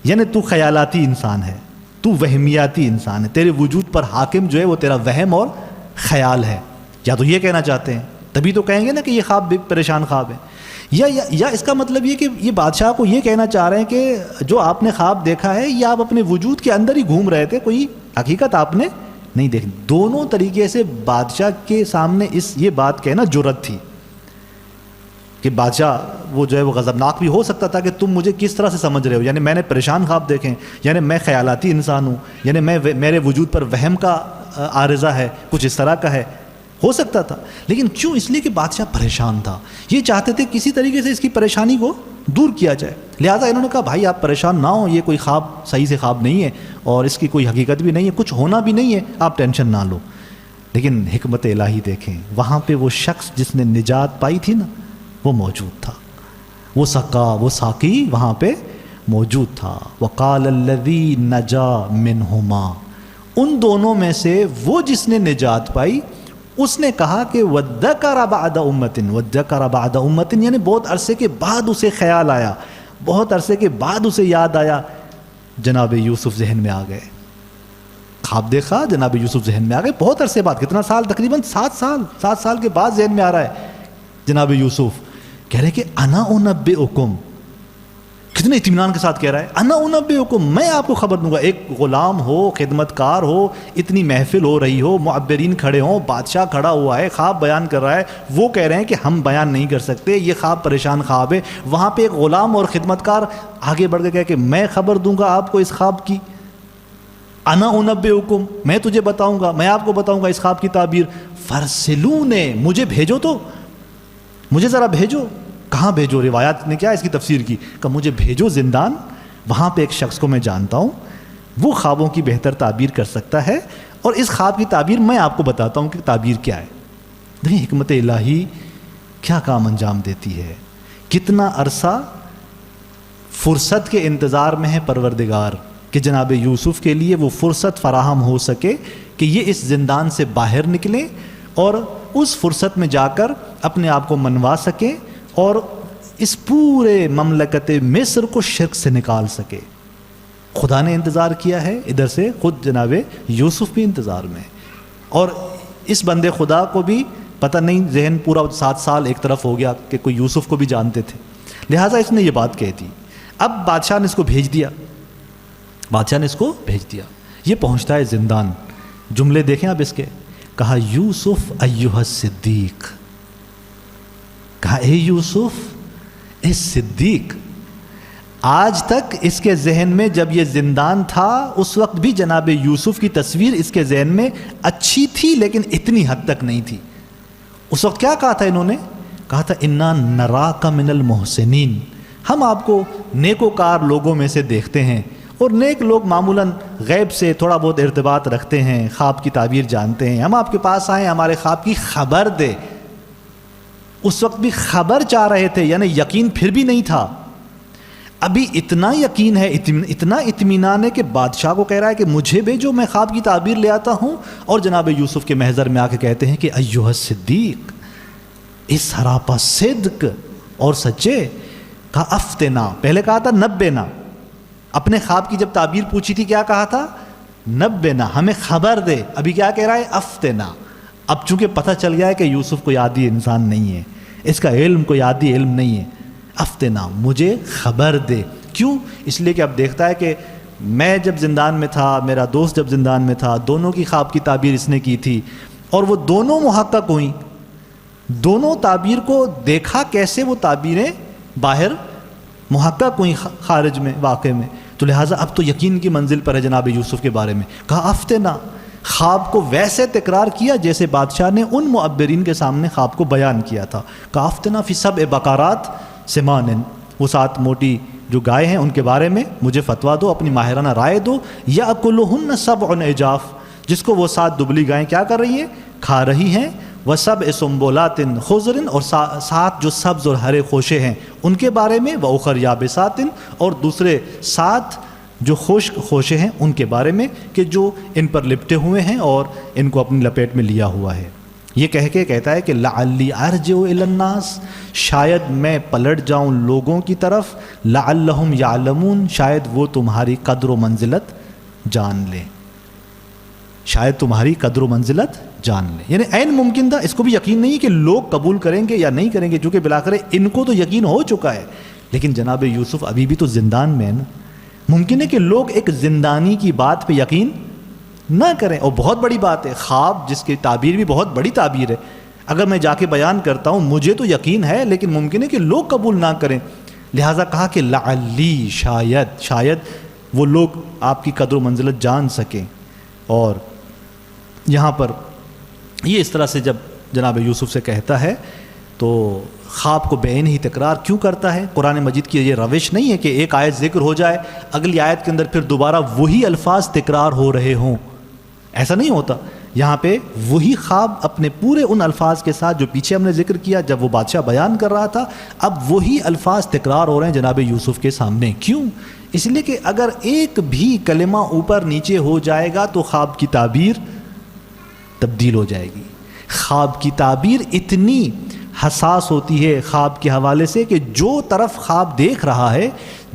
یعنی تو خیالاتی انسان ہے، تو وہمیاتی انسان ہے، تیرے وجود پر حاکم جو ہے وہ تیرا وہم اور خیال ہے. یا تو یہ کہنا چاہتے ہیں، تبھی تو کہیں گے نا کہ یہ خواب پریشان خواب ہے. یا اس کا مطلب یہ کہ یہ بادشاہ کو یہ کہنا چاہ رہے ہیں کہ جو آپ نے خواب دیکھا ہے یہ آپ اپنے وجود کے اندر ہی گھوم رہے تھے، کوئی حقیقت آپ نے نہیں دیکھی. دونوں طریقے سے بادشاہ کے سامنے یہ بات کہنا جرأت تھی کہ بادشاہ وہ جو ہے وہ غضبناک بھی ہو سکتا تھا کہ تم مجھے کس طرح سے سمجھ رہے ہو، یعنی میں نے پریشان خواب دیکھیں، یعنی میں خیالاتی انسان ہوں، یعنی میرے وجود پر وہم کا عارضہ ہے، کچھ اس طرح کا ہے، ہو سکتا تھا. لیکن کیوں؟ اس لیے کہ بادشاہ پریشان تھا، یہ چاہتے تھے کسی طریقے سے اس کی پریشانی کو دور کیا جائے. لہٰذا انہوں نے کہا بھائی آپ پریشان نہ ہوں، یہ کوئی خواب صحیح سے خواب نہیں ہے اور اس کی کوئی حقیقت بھی نہیں ہے، کچھ ہونا بھی نہیں ہے، آپ ٹینشن نہ لو. لیکن حکمت الہی دیکھیں، وہاں پہ وہ شخص جس نے نجات پائی تھی نا وہ موجود تھا، وہ ساقی وہاں پہ موجود تھا. وقال الذی نجا منہما، ان دونوں میں سے وہ جس نے نجات پائی اس نے کہا کہ وذکر بعد امۃ، یعنی بہت عرصے کے بعد اسے خیال آیا، بہت عرصے کے بعد اسے یاد آیا، جناب یوسف ذہن میں آ گئے. خواب دیکھا, جناب یوسف ذہن میں آ گئے. بہت عرصے بعد, کتنا سال, تقریباً 7 سال کے بعد ذہن میں آ رہا ہے. جناب یوسف کہہ رہے کہ انا انبئکم, کتنے اطمینان کے ساتھ کہہ رہا ہے, انا انبئکم, میں آپ کو خبر دوں گا. ایک غلام ہو, خدمت کار ہو, اتنی محفل ہو رہی ہو, معبرین کھڑے ہوں, بادشاہ کھڑا ہوا ہے, خواب بیان کر رہا ہے, وہ کہہ رہے ہیں کہ ہم بیان نہیں کر سکتے, یہ خواب پریشان خواب ہے. وہاں پہ ایک غلام اور خدمت کار آگے بڑھ کے کہے کہ میں خبر دوں گا آپ کو اس خواب کی. انا انبئکم, میں تجھے بتاؤں گا, میں آپ کو بتاؤں گا اس خواب کی تعبیر. فرسلونے, مجھے بھیجو, تو مجھے ذرا بھیجو. کہاں بھیجو؟ روایات نے کیا اس کی تفسیر کی کہ مجھے بھیجو زندان, وہاں پہ ایک شخص کو میں جانتا ہوں, وہ خوابوں کی بہتر تعبیر کر سکتا ہے, اور اس خواب کی تعبیر میں آپ کو بتاتا ہوں کہ تعبیر کیا ہے. نہیں, حکمت الہی کیا کام انجام دیتی ہے. کتنا عرصہ فرصت کے انتظار میں ہے پروردگار کہ جناب یوسف کے لیے وہ فرصت فراہم ہو سکے کہ یہ اس زندان سے باہر نکلیں اور اس فرصت میں جا کر اپنے آپ کو منوا سکے اور اس پورے مملکت مصر کو شرک سے نکال سکے. خدا نے انتظار کیا ہے, ادھر سے خود جناب یوسف بھی انتظار میں, اور اس بندے خدا کو بھی پتہ نہیں, ذہن پورا 7 سال ایک طرف ہو گیا کہ کوئی یوسف کو بھی جانتے تھے, لہٰذا اس نے یہ بات کہہ دی. اب بادشاہ نے اس کو بھیج دیا, یہ پہنچتا ہے زندان. جملے دیکھیں اب اس کے. کہا یوسف ایھا الصدیق, کہا اے یوسف, اے صدیق. آج تک اس کے ذہن میں جب یہ زندان تھا اس وقت بھی جناب یوسف کی تصویر اس کے ذہن میں اچھی تھی, لیکن اتنی حد تک نہیں تھی. اس وقت کیا کہا تھا انہوں نے؟ کہا تھا انا نراک من المحسنین, ہم آپ کو نیکوکار لوگوں میں سے دیکھتے ہیں, اور نیک لوگ معمولاً غیب سے تھوڑا بہت ارتباط رکھتے ہیں, خواب کی تعبیر جانتے ہیں. ہم آپ کے پاس آئیں, ہمارے خواب کی خبر دے. اس وقت بھی خبر چاہ رہے تھے, یعنی یقین پھر بھی نہیں تھا. ابھی اتنا یقین ہے, اتنا اطمینان ہے کہ بادشاہ کو کہہ رہا ہے کہ مجھے بھیجو, میں خواب کی تعبیر لے آتا ہوں. اور جناب یوسف کے محضر میں آ کے کہتے ہیں کہ ایھا الصدیق, اس سراپا صدق اور سچے. کہا افتنا, پہلے کہا تھا نبینا, اپنے خواب کی جب تعبیر پوچھی تھی کیا کہا تھا؟ نبینا, ہمیں خبر دے. ابھی کیا کہہ رہا ہے؟ افتنا. اب چونکہ پتہ چل گیا ہے کہ یوسف کوئی عادی انسان نہیں ہے, اس کا علم کوئی عادی علم نہیں ہے. افتنا, مجھے خبر دے. کیوں؟ اس لیے کہ اب دیکھتا ہے کہ میں جب زندان میں تھا, میرا دوست جب زندان میں تھا, دونوں کی خواب کی تعبیر اس نے کی تھی, اور وہ دونوں محقق ہوئیں. دونوں تعبیر کو دیکھا کیسے, وہ تعبیریں باہر محقق ہوئیں خارج میں, واقع میں. تو لہٰذا اب تو یقین کی منزل پر ہے جناب یوسف کے بارے میں. کہا افتنا, خواب کو ویسے تکرار کیا جیسے بادشاہ نے ان معبرین کے سامنے خواب کو بیان کیا تھا. کہا افتنا فی سبع بقرات سمان, وہ 7 موٹی جو گائے ہیں ان کے بارے میں مجھے فتویٰ دو, اپنی ماہرانہ رائے دو. یأکلہن سبع عجاف, جس کو وہ 7 دبلی گائیں کیا کر رہی ہیں؟ کھا رہی ہیں. وسبع سنبلات خضر, اور 7 جو سبز اور ہرے خوشے ہیں ان کے بارے میں. واخر یابسات, اور دوسرے 7 جو خشک خوشے ہیں ان کے بارے میں کہ جو ان پر لپٹے ہوئے ہیں اور ان کو اپنی لپیٹ میں لیا ہوا ہے. یہ کہہ کے کہتا ہے کہ لعلی ارجع الی الناس, شاید میں پلٹ جاؤں لوگوں کی طرف. لعلہم یعلمون, شاید وہ تمہاری قدر و منزلت جان لیں, شاید تمہاری قدر و منزلت جان لیں. یعنی عین ممکن تھا, اس کو بھی یقین نہیں کہ لوگ قبول کریں گے یا نہیں کریں گے, چونکہ بلاخر ان کو تو یقین ہو چکا ہے, لیکن جناب یوسف ابھی بھی تو زندان میں ہے نا. ممکن ہے کہ لوگ ایک زندانی کی بات پہ یقین نہ کریں, اور بہت بڑی بات ہے. خواب جس کی تعبیر بھی بہت بڑی تعبیر ہے, اگر میں جا کے بیان کرتا ہوں مجھے تو یقین ہے, لیکن ممکن ہے کہ لوگ قبول نہ کریں. لہٰذا کہا کہ لعلی, شاید وہ لوگ آپ کی قدر و منزلت جان سکیں. اور یہاں پر یہ اس طرح سے جب جناب یوسف سے کہتا ہے تو خواب کو بین ہی تکرار کیوں کرتا ہے؟ قرآن مجید کی یہ روش نہیں ہے کہ ایک آیت ذکر ہو جائے, اگلی آیت کے اندر پھر دوبارہ وہی الفاظ تکرار ہو رہے ہوں. ایسا نہیں ہوتا. یہاں پہ وہی خواب اپنے پورے ان الفاظ کے ساتھ جو پیچھے ہم نے ذکر کیا جب وہ بادشاہ بیان کر رہا تھا, اب وہی الفاظ تکرار ہو رہے ہیں جناب یوسف کے سامنے. کیوں؟ اس لیے کہ اگر ایک بھی کلمہ اوپر نیچے ہو جائے گا تو خواب کی تعبیر تبدیل ہو جائے گی. خواب کی تعبیر اتنی حساس ہوتی ہے خواب کے حوالے سے کہ جو طرف خواب دیکھ رہا ہے,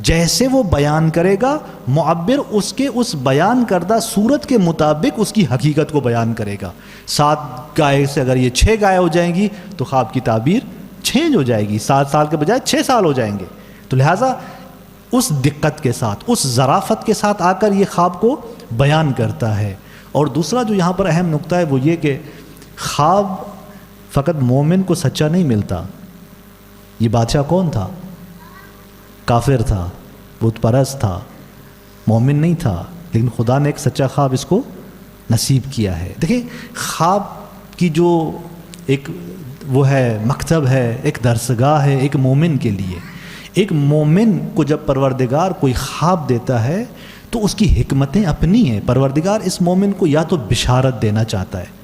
جیسے وہ بیان کرے گا معبر اس کے اس بیان کردہ صورت کے مطابق اس کی حقیقت کو بیان کرے گا. 7 گائے سے اگر یہ 6 گائے ہو جائیں گی تو خواب کی تعبیر چینج ہو جائے گی, 7 سال کے بجائے 6 سال ہو جائیں گے. تو لہٰذا اس دقت کے ساتھ, اس ظرافت کے ساتھ آ کر یہ خواب کو بیان کرتا ہے. اور دوسرا جو یہاں پر اہم نقطہ ہے وہ یہ کہ خواب فقط مومن کو سچا نہیں ملتا. یہ بادشاہ کون تھا؟ کافر تھا, بت پرست تھا, مومن نہیں تھا, لیکن خدا نے ایک سچا خواب اس کو نصیب کیا ہے. دیکھیں خواب کی جو ایک وہ ہے مکتب ہے, ایک درسگاہ ہے ایک مومن کے لیے. ایک مومن کو جب پروردگار کوئی خواب دیتا ہے تو اس کی حکمتیں اپنی ہیں. پروردگار اس مومن کو یا تو بشارت دینا چاہتا ہے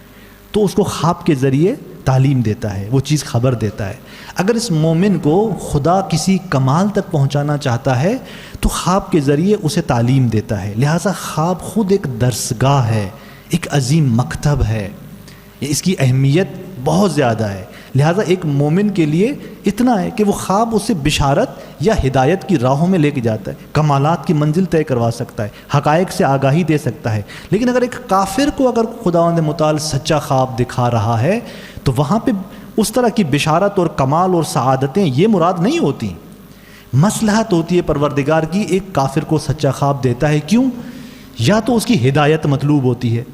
تو اس کو خواب کے ذریعے تعلیم دیتا ہے, وہ چیز خبر دیتا ہے. اگر اس مومن کو خدا کسی کمال تک پہنچانا چاہتا ہے تو خواب کے ذریعے اسے تعلیم دیتا ہے. لہٰذا خواب خود ایک درسگاہ ہے, ایک عظیم مکتب ہے, اس کی اہمیت بہت زیادہ ہے. لہٰذا ایک مومن کے لیے اتنا ہے کہ وہ خواب اسے بشارت یا ہدایت کی راہوں میں لے کے جاتا ہے, کمالات کی منزل طے کروا سکتا ہے, حقائق سے آگاہی دے سکتا ہے. لیکن اگر ایک کافر کو اگر خداوند متعال سچا خواب دکھا رہا ہے تو وہاں پہ اس طرح کی بشارت اور کمال اور سعادتیں یہ مراد نہیں ہوتی. مصلحت ہوتی ہے پروردگار کی, ایک کافر کو سچا خواب دیتا ہے. کیوں؟ یا تو اس کی ہدایت مطلوب ہوتی ہے,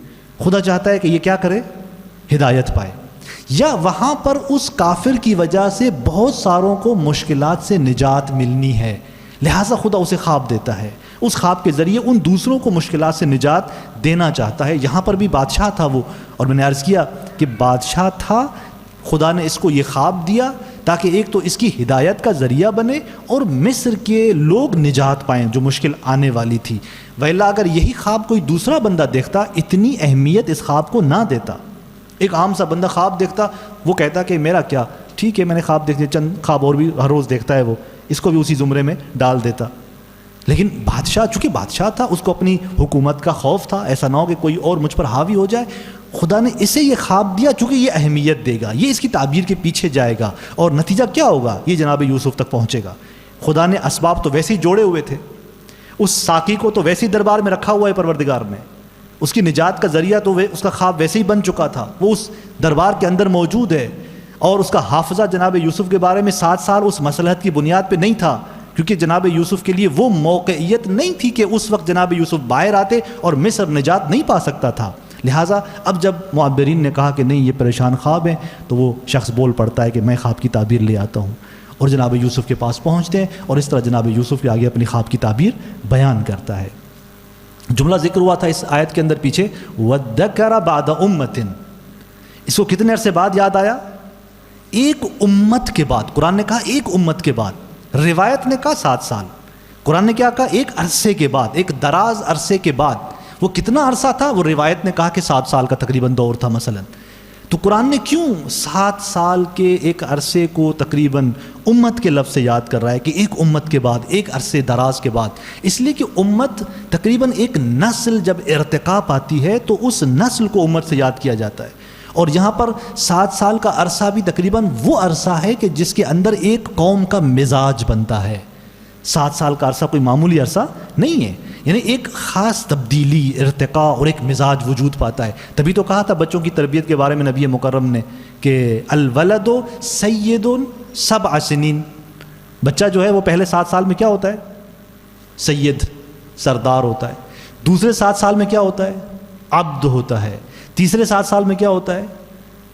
خدا چاہتا ہے کہ یہ کیا کرے, ہدایت پائے, یا وہاں پر اس کافر کی وجہ سے بہت ساروں کو مشکلات سے نجات ملنی ہے, لہٰذا خدا اسے خواب دیتا ہے. اس خواب کے ذریعے ان دوسروں کو مشکلات سے نجات دینا چاہتا ہے. یہاں پر بھی بادشاہ تھا وہ, اور میں نے عرض کیا کہ بادشاہ تھا, خدا نے اس کو یہ خواب دیا تاکہ ایک تو اس کی ہدایت کا ذریعہ بنے اور مصر کے لوگ نجات پائیں جو مشکل آنے والی تھی. وإلا اگر یہی خواب کوئی دوسرا بندہ دیکھتا اتنی اہمیت اس خواب کو نہ دیتا. ایک عام سا بندہ خواب دیکھتا, وہ کہتا کہ میرا کیا, ٹھیک ہے میں نے خواب دیکھ لیا, چند خواب اور بھی ہر روز دیکھتا ہے وہ, اس کو بھی اسی زمرے میں ڈال دیتا. لیکن بادشاہ, چونکہ بادشاہ تھا, اس کو اپنی حکومت کا خوف تھا, ایسا نہ ہو کہ کوئی اور مجھ پر حاوی ہو جائے. خدا نے اسے یہ خواب دیا چونکہ یہ اہمیت دے گا, یہ اس کی تعبیر کے پیچھے جائے گا, اور نتیجہ کیا ہوگا, یہ جناب یوسف تک پہنچے گا. خدا نے اسباب تو ویسے ہی جوڑے ہوئے تھے, اس ساقی کو تو ویسے ہی دربار میں رکھا ہوا ہے پروردگار نے, اس کی نجات کا ذریعہ تو اس کا خواب ویسے ہی بن چکا تھا, وہ اس دربار کے اندر موجود ہے. اور اس کا حافظہ جناب یوسف کے بارے میں 7 سال اس مصلحت کی بنیاد پہ نہیں تھا, کیونکہ جناب یوسف کے لیے وہ موقعیت نہیں تھی کہ اس وقت جناب یوسف باہر آتے اور مصر نجات نہیں پا سکتا تھا. لہٰذا اب جب معبرین نے کہا کہ نہیں یہ پریشان خواب ہیں, تو وہ شخص بول پڑتا ہے کہ میں خواب کی تعبیر لے آتا ہوں, اور جناب یوسف کے پاس پہنچتے ہیں, اور اس طرح جناب یوسف کے آگے اپنی خواب کی تعبیر بیان کرتا ہے. جملہ ذکر ہوا تھا اس آیت کے اندر پیچھے, وَذَّكَرَ بَعْدَ أُمَّةٍ, اس کو کتنے عرصے بعد یاد آیا, ایک امت کے بعد. قرآن نے کہا ایک امت کے بعد, روایت نے کہا 7 سال, قرآن نے کیا کہا, ایک عرصے کے بعد, ایک دراز عرصے کے بعد. وہ کتنا عرصہ تھا, وہ روایت نے کہا کہ 7 سال کا تقریباً دور تھا مثلا. تو قرآن نے کیوں 7 سال کے ایک عرصے کو تقریباً امت کے لفظ سے یاد کر رہا ہے کہ ایک امت کے بعد, ایک عرصے دراز کے بعد؟ اس لیے کہ امت تقریباً ایک نسل جب ارتقا پاتی ہے تو اس نسل کو امت سے یاد کیا جاتا ہے. اور یہاں پر 7 سال کا عرصہ بھی تقریباً وہ عرصہ ہے کہ جس کے اندر ایک قوم کا مزاج بنتا ہے. 7 سال کا عرصہ کوئی معمولی عرصہ نہیں ہے, یعنی ایک خاص تبدیلی, ارتقاء اور ایک مزاج وجود پاتا ہے. تبھی تو کہا تھا بچوں کی تربیت کے بارے میں نبی مکرم نے کہ الولد سید 7 سنین, بچہ جو ہے وہ پہلے 7 سال میں کیا ہوتا ہے, سید, سردار ہوتا ہے. دوسرے 7 سال میں کیا ہوتا ہے, عبد ہوتا ہے. تیسرے 7 سال میں کیا ہوتا ہے,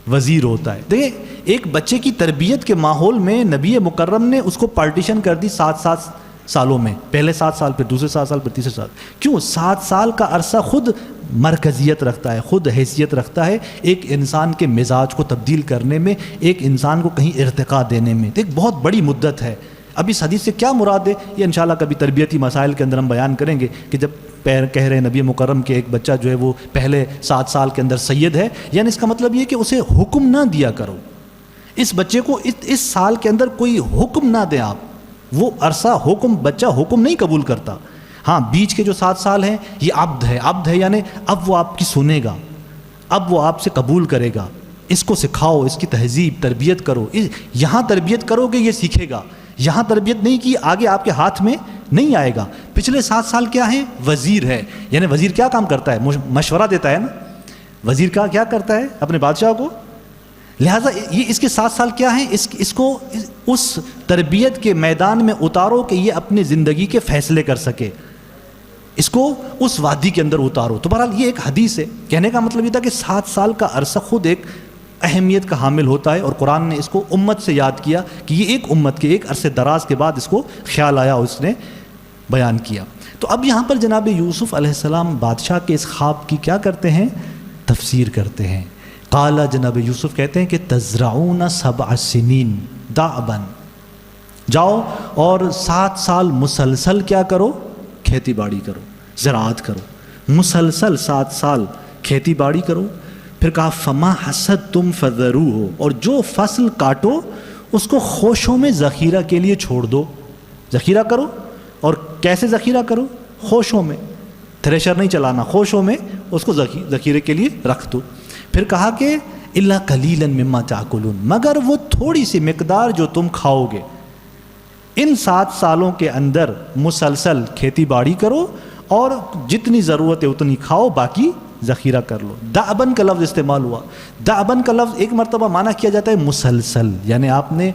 وزیر ہوتا ہے. دیکھیں ایک بچے کی تربیت کے ماحول میں نبی مکرم نے اس کو پارٹیشن کر دی 7 سالوں میں, پہلے 7 سال, پھر دوسرے 7 سال, پھر تیسرے سال. کیوں؟ 7 سال کا عرصہ خود مرکزیت رکھتا ہے, خود حیثیت رکھتا ہے ایک انسان کے مزاج کو تبدیل کرنے میں, ایک انسان کو کہیں ارتقاء دینے میں. ایک بہت بڑی مدت ہے. اب اس حدیث سے کیا مراد ہے یہ انشاءاللہ کبھی تربیتی مسائل کے اندر ہم بیان کریں گے کہ جب کہہ رہے ہیں نبی مکرم کے ایک بچہ جو ہے وہ پہلے 7 سال کے اندر سید ہے, یعنی اس کا مطلب یہ کہ اسے حکم نہ دیا کرو, اس بچے کو اس سال کے اندر کوئی حکم نہ دیں آپ. وہ عرصہ بچہ حکم نہیں قبول کرتا. ہاں بیچ کے جو 7 سال ہیں یہ عبد ہے, یعنی اب وہ آپ کی سنے گا, اب وہ آپ سے قبول کرے گا. اس کو سکھاؤ, اس کی تہذیب تربیت کرو. یہاں تربیت کرو گے یہ سیکھے گا, یہاں تربیت نہیں کی آگے آپ کے ہاتھ میں نہیں آئے گا. پچھلے 7 سال کیا ہیں؟ وزیر ہے. یعنی وزیر کیا کام کرتا ہے؟ مشورہ دیتا ہے نا. وزیر کا کیا کرتا ہے؟ اپنے بادشاہ کو. لہٰذا یہ اس کے 7 سال کیا ہیں؟ اس کو اس تربیت کے میدان میں اتارو کہ یہ اپنی زندگی کے فیصلے کر سکے. اس کو اس وادی کے اندر اتارو. تو بہرحال یہ ایک حدیث ہے. کہنے کا مطلب یہ تھا کہ 7 سال کا عرصہ خود ایک اہمیت کا حامل ہوتا ہے، اور قرآن نے اس کو امت سے یاد کیا کہ یہ ایک امت کے ایک عرصے دراز کے بعد اس کو خیال آیا اور اس نے بیان کیا. تو اب یہاں پر جناب یوسف علیہ السلام بادشاہ کے اس خواب کی کیا کرتے ہیں؟ تفسیر کرتے ہیں. قال، جناب یوسف کہتے ہیں کہ تزرعون 7 سنین دأبا، جاؤ اور 7 سال مسلسل کیا کرو؟ کھیتی باڑی کرو، زراعت کرو. مسلسل 7 سال کھیتی باڑی کرو. پھر کہا فما حصدتم فذروہ، اور جو فصل کاٹو اس کو خوشوں میں ذخیرہ کے لیے چھوڑ دو. ذخیرہ کرو. اور کیسے ذخیرہ کرو؟ خوشوں میں. تھریشر نہیں چلانا، خوشوں میں اس کو ذخیرے کے لیے رکھ دو. پھر کہا کہ الا قلیلا مما تاکلون، مگر وہ تھوڑی سی مقدار جو تم کھاؤ گے. ان 7 سالوں کے اندر مسلسل کھیتی باڑی کرو اور جتنی ضرورت ہے اتنی کھاؤ، باقی ذخیرہ کر لو. دأبن کا لفظ استعمال ہوا. دأبن کا لفظ ایک مرتبہ معنی کیا جاتا ہے مسلسل، یعنی آپ نے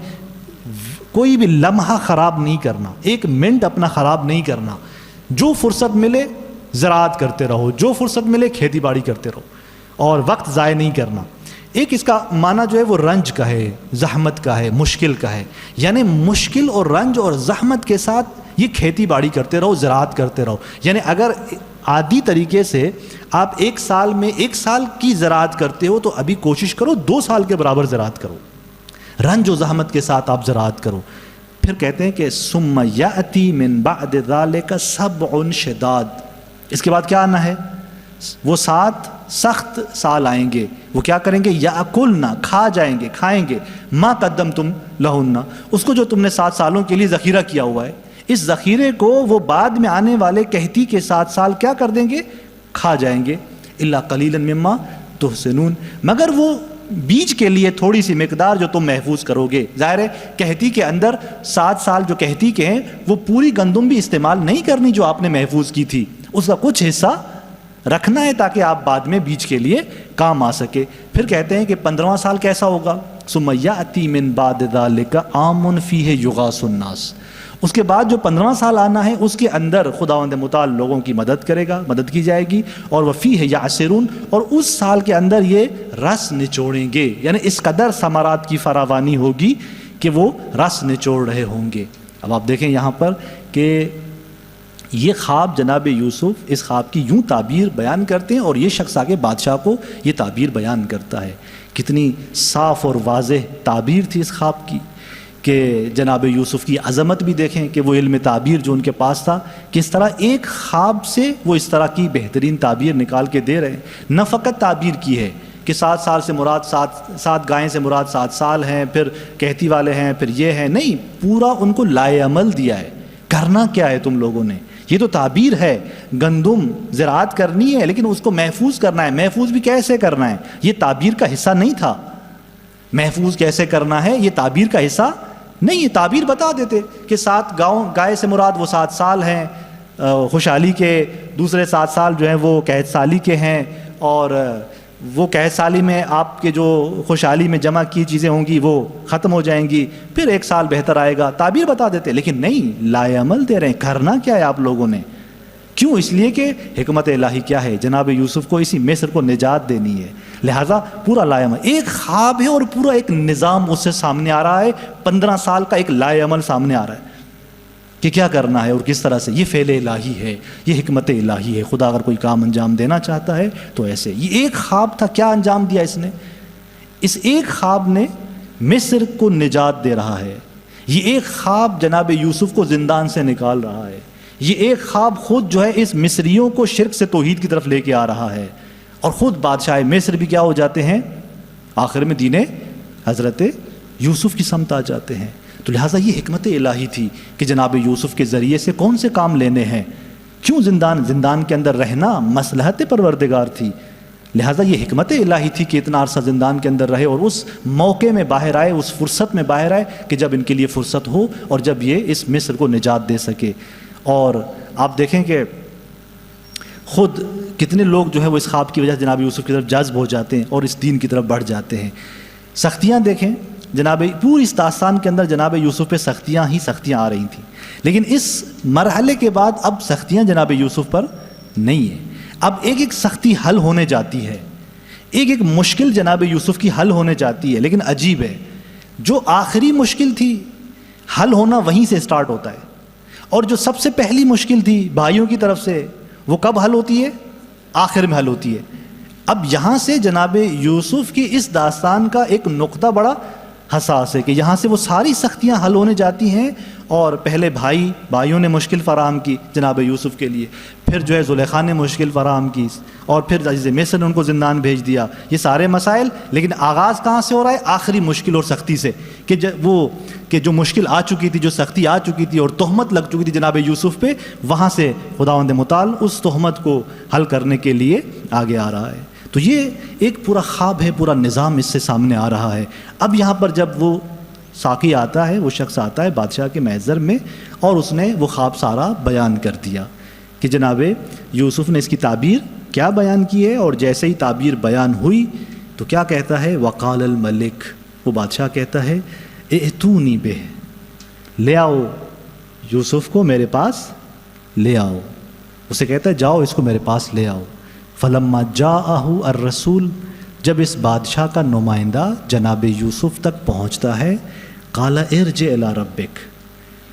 کوئی بھی لمحہ خراب نہیں کرنا، ایک منٹ اپنا خراب نہیں کرنا. جو فرصت ملے زراعت کرتے رہو، جو فرصت ملے کھیتی باڑی کرتے رہو، اور وقت ضائع نہیں کرنا. ایک اس کا معنی جو ہے وہ رنج کا ہے، زحمت کا ہے، مشکل کا ہے. یعنی مشکل اور رنج اور زحمت کے ساتھ یہ کھیتی باڑی کرتے رہو، زراعت کرتے رہو. یعنی اگر عادی طریقے سے آپ 1 سال میں 1 سال کی زراعت کرتے ہو تو ابھی کوشش کرو 2 سال کے برابر زراعت کرو. رنج و زحمت کے ساتھ آپ زراعت کرو. پھر کہتے ہیں کہ ثم یأتی من بعد ذلک 7 شداد، اس کے بعد کیا آنا ہے؟ وہ 7 سخت سال آئیں گے. وہ کیا کریں گے؟ یاکلنا، کھا جائیں گے، کھائیں گے. ما قدمتم لہن، اس کو جو تم نے 7 سالوں کے لیے ذخیرہ کیا ہوا ہے، اس ذخیرے کو وہ بعد میں آنے والے قحطی کے 7 سال کیا کر دیں گے؟ کھا جائیں گے. الا قلیلا مما تحسنون، مگر وہ بیج کے لیے تھوڑی سی مقدار جو تم محفوظ کرو گے. ظاہر ہے قحطی کے اندر 7 سال جو قحطی کے ہیں وہ پوری گندم بھی استعمال نہیں کرنی جو آپ نے محفوظ کی تھی، اس کا کچھ حصہ رکھنا ہے تاکہ آپ بعد میں بیج کے لیے کام آ سکے. پھر کہتے ہیں کہ 15واں سال کیسا ہوگا؟ ثم یأتی من بعد ذلک عام فیہ یغاث الناس، اس کے بعد جو 15واں سال آنا ہے اس کے اندر خداوند متعال لوگوں کی مدد کرے گا، مدد کی جائے گی. اور وفیہ یعصرون، اور اس سال کے اندر یہ رس نچوڑیں گے. یعنی اس قدر ثمرات کی فراوانی ہوگی کہ وہ رس نچوڑ رہے ہوں گے. اب آپ دیکھیں یہاں پر کہ یہ خواب جناب یوسف اس خواب کی یوں تعبیر بیان کرتے ہیں، اور یہ شخص آگے بادشاہ کو یہ تعبیر بیان کرتا ہے. کتنی صاف اور واضح تعبیر تھی اس خواب کی کہ جناب یوسف کی عظمت بھی دیکھیں کہ وہ علم تعبیر جو ان کے پاس تھا کس طرح ایک خواب سے وہ اس طرح کی بہترین تعبیر نکال کے دے رہے ہیں. نہ فقط تعبیر کی ہے کہ 7 سال سے مراد 7 گائیں سے مراد 7 سال ہیں، پھر کہتی والے ہیں، پھر یہ ہے، نہیں، پورا ان کو لائے عمل دیا ہے. کرنا کیا ہے تم لوگوں نے؟ یہ تو تعبیر ہے. گندم زراعت کرنی ہے لیکن اس کو محفوظ کرنا ہے. محفوظ بھی کیسے کرنا ہے؟ یہ تعبیر کا حصہ نہیں تھا. محفوظ کیسے کرنا ہے یہ تعبیر کا حصہ نہیں. یہ تعبیر بتا دیتے کہ 7 گائے سے مراد وہ 7 سال ہیں خوشحالی کے، دوسرے 7 سال جو ہیں وہ قحط سالی کے ہیں، اور وہ قحط سالی میں آپ کے جو خوشحالی میں جمع کی چیزیں ہوں گی وہ ختم ہو جائیں گی، پھر 1 سال بہتر آئے گا. تعبیر بتا دیتے لیکن نہیں، لائے عمل دے رہے ہیں. کرنا کیا ہے آپ لوگوں نے؟ کیوں؟ اس لیے کہ حکمت الہی کیا ہے؟ جناب یوسف کو اسی مصر کو نجات دینی ہے. لہٰذا پورا لائے عمل، ایک خواب ہے اور پورا ایک نظام اس سے سامنے آ رہا ہے. 15 سال کا ایک لائے عمل سامنے آ رہا ہے کہ کیا کرنا ہے اور کس طرح سے. یہ فعل الہی ہے، یہ حکمت الہی ہے. خدا اگر کوئی کام انجام دینا چاہتا ہے تو ایسے. یہ ایک خواب تھا، کیا انجام دیا اس نے؟ اس ایک خواب نے مصر کو نجات دے رہا ہے. یہ ایک خواب جناب یوسف کو زندان سے نکال رہا ہے. یہ ایک خواب خود جو ہے اس مصریوں کو شرک سے توحید کی طرف لے کے آ رہا ہے، اور خود بادشاہ مصر بھی کیا ہو جاتے ہیں؟ آخر میں دین حضرت یوسف کی سمت آ جاتے ہیں. تو لہٰذا یہ حکمت الہی تھی کہ جناب یوسف کے ذریعے سے کون سے کام لینے ہیں. کیوں زندان کے اندر رہنا مصلحت پروردگار تھی. لہٰذا یہ حکمت الہی تھی کہ اتنا عرصہ زندان کے اندر رہے اور اس موقع میں باہر آئے، اس فرصت میں باہر آئے کہ جب ان کے لیے فرصت ہو اور جب یہ اس مصر کو نجات دے سکے. اور آپ دیکھیں کہ خود کتنے لوگ جو ہے وہ اس خواب کی وجہ سے جناب یوسف کی طرف جذب ہو جاتے ہیں اور اس دین کی طرف بڑھ جاتے ہیں۔ سختیاں دیکھیں جناب، پوری اس داستان کے اندر جناب یوسف پہ سختیاں ہی سختیاں آ رہی تھیں، لیکن اس مرحلے کے بعد اب سختیاں جناب یوسف پر نہیں ہیں۔ اب ایک ایک سختی حل ہونے جاتی ہے، ایک ایک مشکل جناب یوسف کی حل ہونے جاتی ہے، لیکن عجیب ہے جو آخری مشکل تھی حل ہونا وہیں سے سٹارٹ ہوتا ہے، اور جو سب سے پہلی مشکل تھی بھائیوں کی طرف سے وہ کب حل ہوتی ہے؟ آخر میں حل ہوتی ہے۔ اب یہاں سے جناب یوسف کی اس داستان کا ایک نقطہ بڑا حساس ہے کہ یہاں سے وہ ساری سختیاں حل ہونے جاتی ہیں، اور پہلے بھائیوں نے مشکل فراہم کی جناب یوسف کے لیے، پھر جو ہے زلیخا نے مشکل فراہم کی، اور پھر عزیز مصر نے ان کو زندان بھیج دیا، یہ سارے مسائل، لیکن آغاز کہاں سے ہو رہا ہے؟ آخری مشکل اور سختی سے، کہ جو مشکل آ چکی تھی، جو سختی آ چکی تھی اور تہمت لگ چکی تھی جناب یوسف پہ، وہاں سے خداوند متعال اس تہمت کو حل کرنے کے لیے آگے آ رہا ہے۔ تو یہ ایک پورا خواب ہے، پورا نظام اس سے سامنے آ رہا ہے۔ اب یہاں پر جب وہ ساقی آتا ہے، وہ شخص آتا ہے بادشاہ کے محضر میں، اور اس نے وہ خواب سارا بیان کر دیا کہ جناب یوسف نے اس کی تعبیر کیا بیان کی ہے، اور جیسے ہی تعبیر بیان ہوئی تو کیا کہتا ہے؟ وقال الملک، وہ بادشاہ کہتا ہے ائتونی بہ، لے آؤ یوسف کو میرے پاس لے آؤ، اسے کہتا ہے جاؤ اس کو میرے پاس لے آؤ۔ فلما جاءہ الرسول، جب اس بادشاہ کا نمائندہ جناب یوسف تک پہنچتا ہے، قال ارجع الی ربک،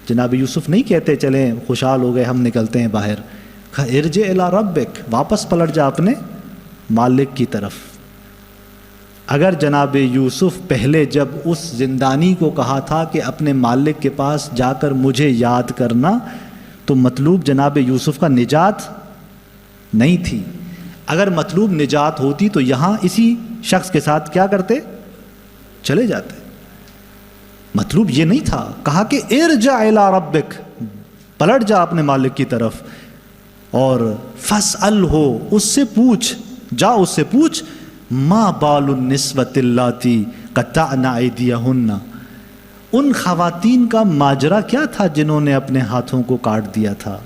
جناب یوسف نہیں کہتے چلیں خوشحال ہو گئے ہم نکلتے ہیں باہر، کہا ارجع الی ربک، واپس پلٹ جا اپنے مالک کی طرف۔ اگر جناب یوسف پہلے جب اس زندانی کو کہا تھا کہ اپنے مالک کے پاس جا کر مجھے یاد کرنا، تو مطلوب جناب یوسف کا نجات نہیں تھی۔ اگر مطلوب نجات ہوتی تو یہاں اسی شخص کے ساتھ کیا کرتے؟ چلے جاتے۔ مطلوب یہ نہیں تھا، کہا کہ ارجع الی ربک، پلٹ جا اپنے مالک کی طرف، اور فاسألہ، اس سے پوچھ، جا اس سے پوچھ، ما بال النسوۃ اللاتی قطعن ایدیہن، ان خواتین کا ماجرا کیا تھا جنہوں نے اپنے ہاتھوں کو کاٹ دیا تھا۔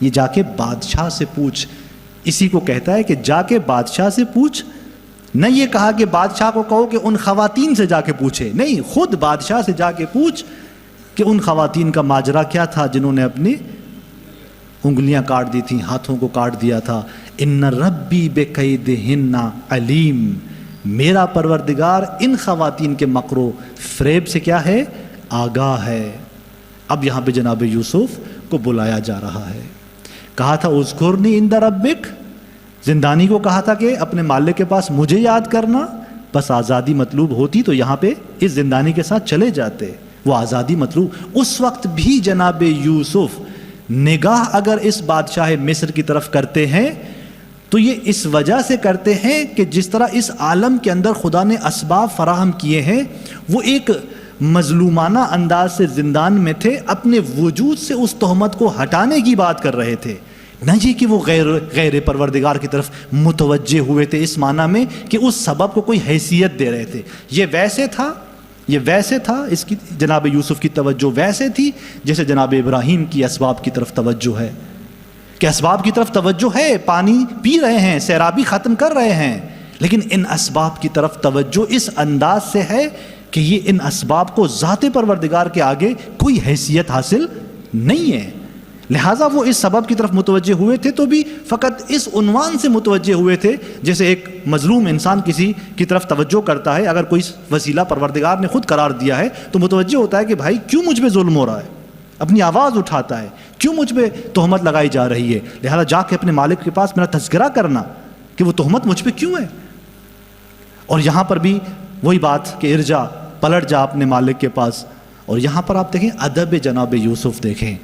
یہ جا کے بادشاہ سے پوچھ، اسی کو کہتا ہے کہ جا کے بادشاہ سے پوچھ، نہ یہ کہا کہ بادشاہ کو کہو کہ ان خواتین سے جا کے پوچھے، نہیں، خود بادشاہ سے جا کے پوچھ کہ ان خواتین کا ماجرا کیا تھا جنہوں نے اپنی انگلیاں کاٹ دی تھیں، ہاتھوں کو کاٹ دیا تھا۔ ان ربی بکیدہن علیم، میرا پروردگار ان خواتین کے مکر و فریب سے کیا ہے؟ آگاہ ہے۔ اب یہاں پہ جناب یوسف کو بلایا جا رہا ہے۔ کہا تھا اذکرنی عند ربک، زندانی کو کہا تھا کہ اپنے مالک کے پاس مجھے یاد کرنا، بس آزادی مطلوب ہوتی تو یہاں پہ اس زندانی کے ساتھ چلے جاتے، وہ آزادی مطلوب۔ اس وقت بھی جناب یوسف نگاہ اگر اس بادشاہ مصر کی طرف کرتے ہیں تو یہ اس وجہ سے کرتے ہیں کہ جس طرح اس عالم کے اندر خدا نے اسباب فراہم کیے ہیں، وہ ایک مظلومانہ انداز سے زندان میں تھے، اپنے وجود سے اس تہمت کو ہٹانے کی بات کر رہے تھے، نہ یہ کہ وہ غیر پروردگار کی طرف متوجہ ہوئے تھے اس معنی میں کہ اس سبب کو کوئی حیثیت دے رہے تھے۔ یہ ویسے تھا اس کی جناب یوسف کی توجہ ویسے تھی جیسے جناب ابراہیم کی اسباب کی طرف توجہ ہے، کہ اسباب کی طرف توجہ ہے، پانی پی رہے ہیں، سیرابی ختم کر رہے ہیں، لیکن ان اسباب کی طرف توجہ اس انداز سے ہے کہ یہ ان اسباب کو ذات پروردگار کے آگے کوئی حیثیت حاصل نہیں ہے۔ لہٰذا وہ اس سبب کی طرف متوجہ ہوئے تھے تو بھی فقط اس عنوان سے متوجہ ہوئے تھے، جیسے ایک مظلوم انسان کسی کی طرف توجہ کرتا ہے، اگر کوئی وسیلہ پروردگار نے خود قرار دیا ہے تو متوجہ ہوتا ہے کہ بھائی کیوں مجھ پہ ظلم ہو رہا ہے، اپنی آواز اٹھاتا ہے، کیوں مجھ پہ تہمت لگائی جا رہی ہے، لہٰذا جا کے اپنے مالک کے پاس میرا تذکرہ کرنا کہ وہ تہمت مجھ پہ کیوں ہے۔ اور یہاں پر بھی وہی بات کہ ارجع، پلٹ جا اپنے مالک کے پاس۔ اور یہاں پر آپ دیکھیں ادب جناب یوسف، دیکھیں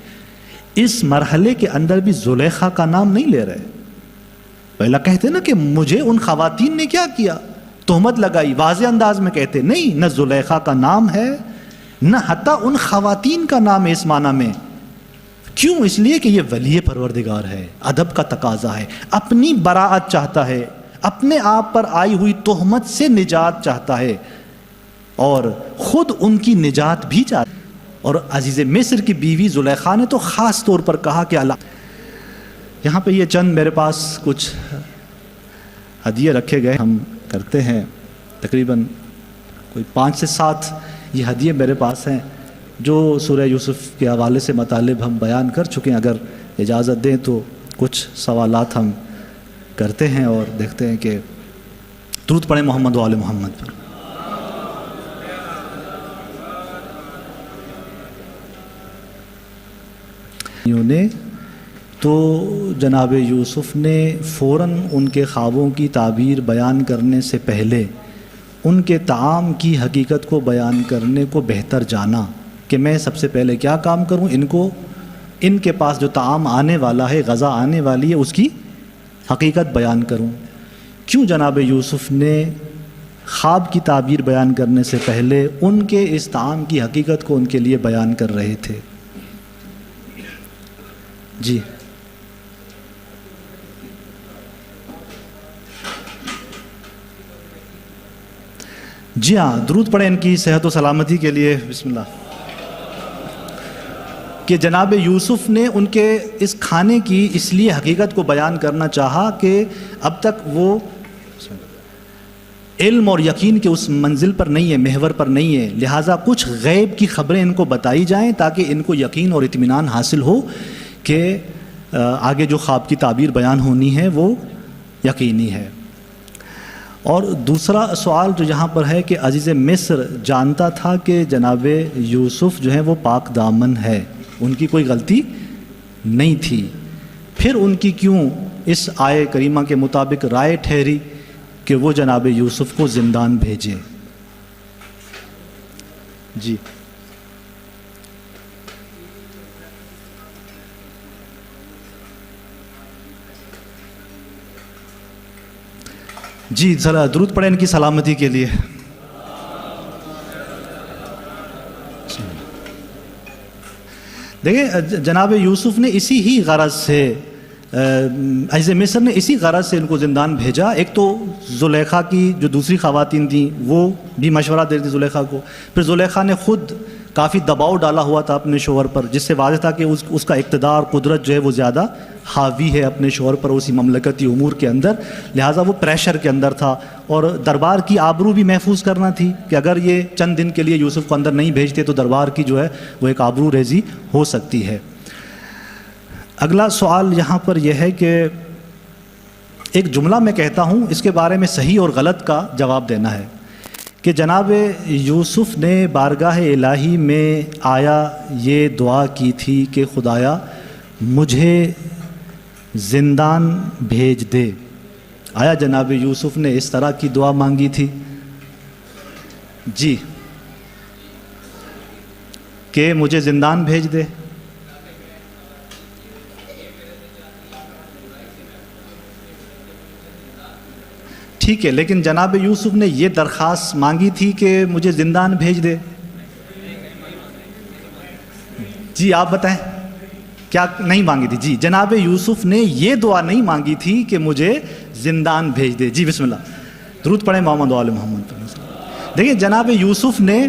اس مرحلے کے اندر بھی زلیخا کا نام نہیں لے رہے۔ پہلا کہتے نا کہ مجھے ان خواتین نے کیا کیا، تہمت لگائی، واضح انداز میں کہتے نہیں، نہ زلیخا کا نام ہے نہ حتیٰ ان خواتین کا نام ہے اس معنی میں۔ کیوں؟ اس لیے کہ یہ ولی پروردگار ہے، ادب کا تقاضا ہے، اپنی براءت چاہتا ہے، اپنے آپ پر آئی ہوئی تہمت سے نجات چاہتا ہے، اور خود ان کی نجات بھی چاہتا ہے۔ اور عزیز مصر کی بیوی زلیخا نے تو خاص طور پر کہا کہ اللہ، یہاں پہ یہ چند میرے پاس کچھ ہدیے رکھے گئے، ہم کرتے ہیں تقریباً کوئی 5 سے 7 یہ ہدیے میرے پاس ہیں جو سورہ یوسف کے حوالے سے مطالب ہم بیان کر چکے ہیں۔ اگر اجازت دیں تو کچھ سوالات ہم کرتے ہیں اور دیکھتے ہیں کہ درود پڑھیں محمد و آل محمد پر۔ تو جناب یوسف نے فوراً ان کے خوابوں کی تعبیر بیان کرنے سے پہلے ان کے طعام کی حقیقت کو بیان کرنے کو بہتر جانا کہ میں سب سے پہلے کیا کام کروں، ان کے پاس جو طعام آنے والا ہے، غذا آنے والی ہے، اس کی حقیقت بیان کروں۔ کیوں جناب یوسف نے خواب کی تعبیر بیان کرنے سے پہلے ان کے اس طعام کی حقیقت کو ان کے لیے بیان کر رہے تھے؟ جی جی ہاں، درود پڑھیں ان کی صحت و سلامتی کے لیے، بسم اللہ۔ کہ جناب یوسف نے ان کے اس کھانے کی اس لیے حقیقت کو بیان کرنا چاہا کہ اب تک وہ علم اور یقین کے اس منزل پر نہیں ہے، محور پر نہیں ہے، لہٰذا کچھ غیب کی خبریں ان کو بتائی جائیں تاکہ ان کو یقین اور اطمینان حاصل ہو کہ آگے جو خواب کی تعبیر بیان ہونی ہے وہ یقینی ہے۔ اور دوسرا سوال جو یہاں پر ہے کہ عزیز مصر جانتا تھا کہ جناب یوسف جو ہے وہ پاک دامن ہے، ان کی کوئی غلطی نہیں تھی، پھر ان کی کیوں اس آیے کریمہ کے مطابق رائے ٹھہری کہ وہ جناب یوسف کو زندان بھیجے؟ جی جی ذرا درود پڑھیں ان کی سلامتی کے لیے۔ دیکھیں جناب یوسف نے اسی ہی غرض سے عزیز مصر نے اسی غرض سے ان کو زندان بھیجا۔ ایک تو زلیخا کی جو دوسری خواتین تھیں وہ بھی مشورہ دے رہی تھی زلیخا کو، پھر زلیخا نے خود کافی دباؤ ڈالا ہوا تھا اپنے شوہر پر، جس سے واضح تھا کہ اس کا اقتدار قدرت جو ہے وہ زیادہ حاوی ہے اپنے شوہر پر اسی مملکتی امور کے اندر، لہٰذا وہ پریشر کے اندر تھا اور دربار کی آبرو بھی محفوظ کرنا تھی کہ اگر یہ چند دن کے لیے یوسف کو اندر نہیں بھیجتے تو دربار کی جو ہے وہ ایک آبرو ریزی ہو سکتی ہے۔ اگلا سوال یہاں پر یہ ہے کہ ایک جملہ میں کہتا ہوں، اس کے بارے میں صحیح اور غلط کا جواب دینا ہے کہ جناب یوسف نے بارگاہ الہی میں آیا یہ دعا کی تھی کہ خدایا مجھے زندان بھیج دے، آیا جناب یوسف نے اس طرح کی دعا مانگی تھی؟ جی کہ مجھے زندان بھیج دے۔ ٹھیک ہے، لیکن جناب یوسف نے یہ درخواست مانگی تھی کہ مجھے زندان بھیج دے؟ جی آپ بتائیں کیا نہیں مانگی تھی؟ جی جناب یوسف نے یہ دعا نہیں مانگی تھی کہ مجھے زندان بھیج دے۔ جی بسم اللہ، درود پڑھیں محمد و آل محمد۔ دیکھیں جناب یوسف نے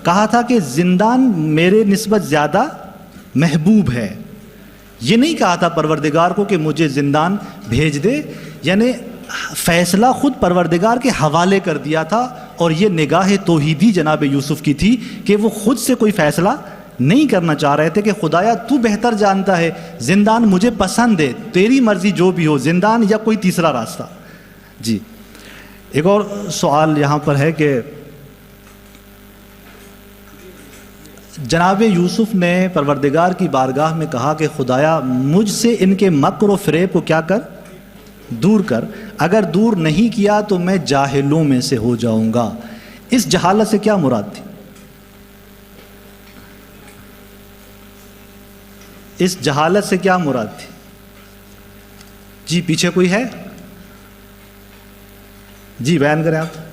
کہا تھا کہ زندان میرے نسبت زیادہ محبوب ہے، یہ نہیں کہا تھا پروردگار کو کہ مجھے زندان بھیج دے، یعنی فیصلہ خود پروردگار کے حوالے کر دیا تھا، اور یہ نگاہ توحیدی جناب یوسف کی تھی کہ وہ خود سے کوئی فیصلہ نہیں کرنا چاہ رہے تھے کہ خدایا تو بہتر جانتا ہے، زندان مجھے پسند ہے، تیری مرضی جو بھی ہو، زندان یا کوئی تیسرا راستہ۔ جی ایک اور سوال یہاں پر ہے کہ جناب یوسف نے پروردگار کی بارگاہ میں کہا کہ خدایا مجھ سے ان کے مکر و فریب کو کیا کر، دور کر، اگر دور نہیں کیا تو میں جاہلوں میں سے ہو جاؤں گا۔ اس جہالت سے کیا مراد تھی؟ اس جہالت سے کیا مراد تھی؟ جی پیچھے کوئی ہے؟ جی بیان کریں آپ۔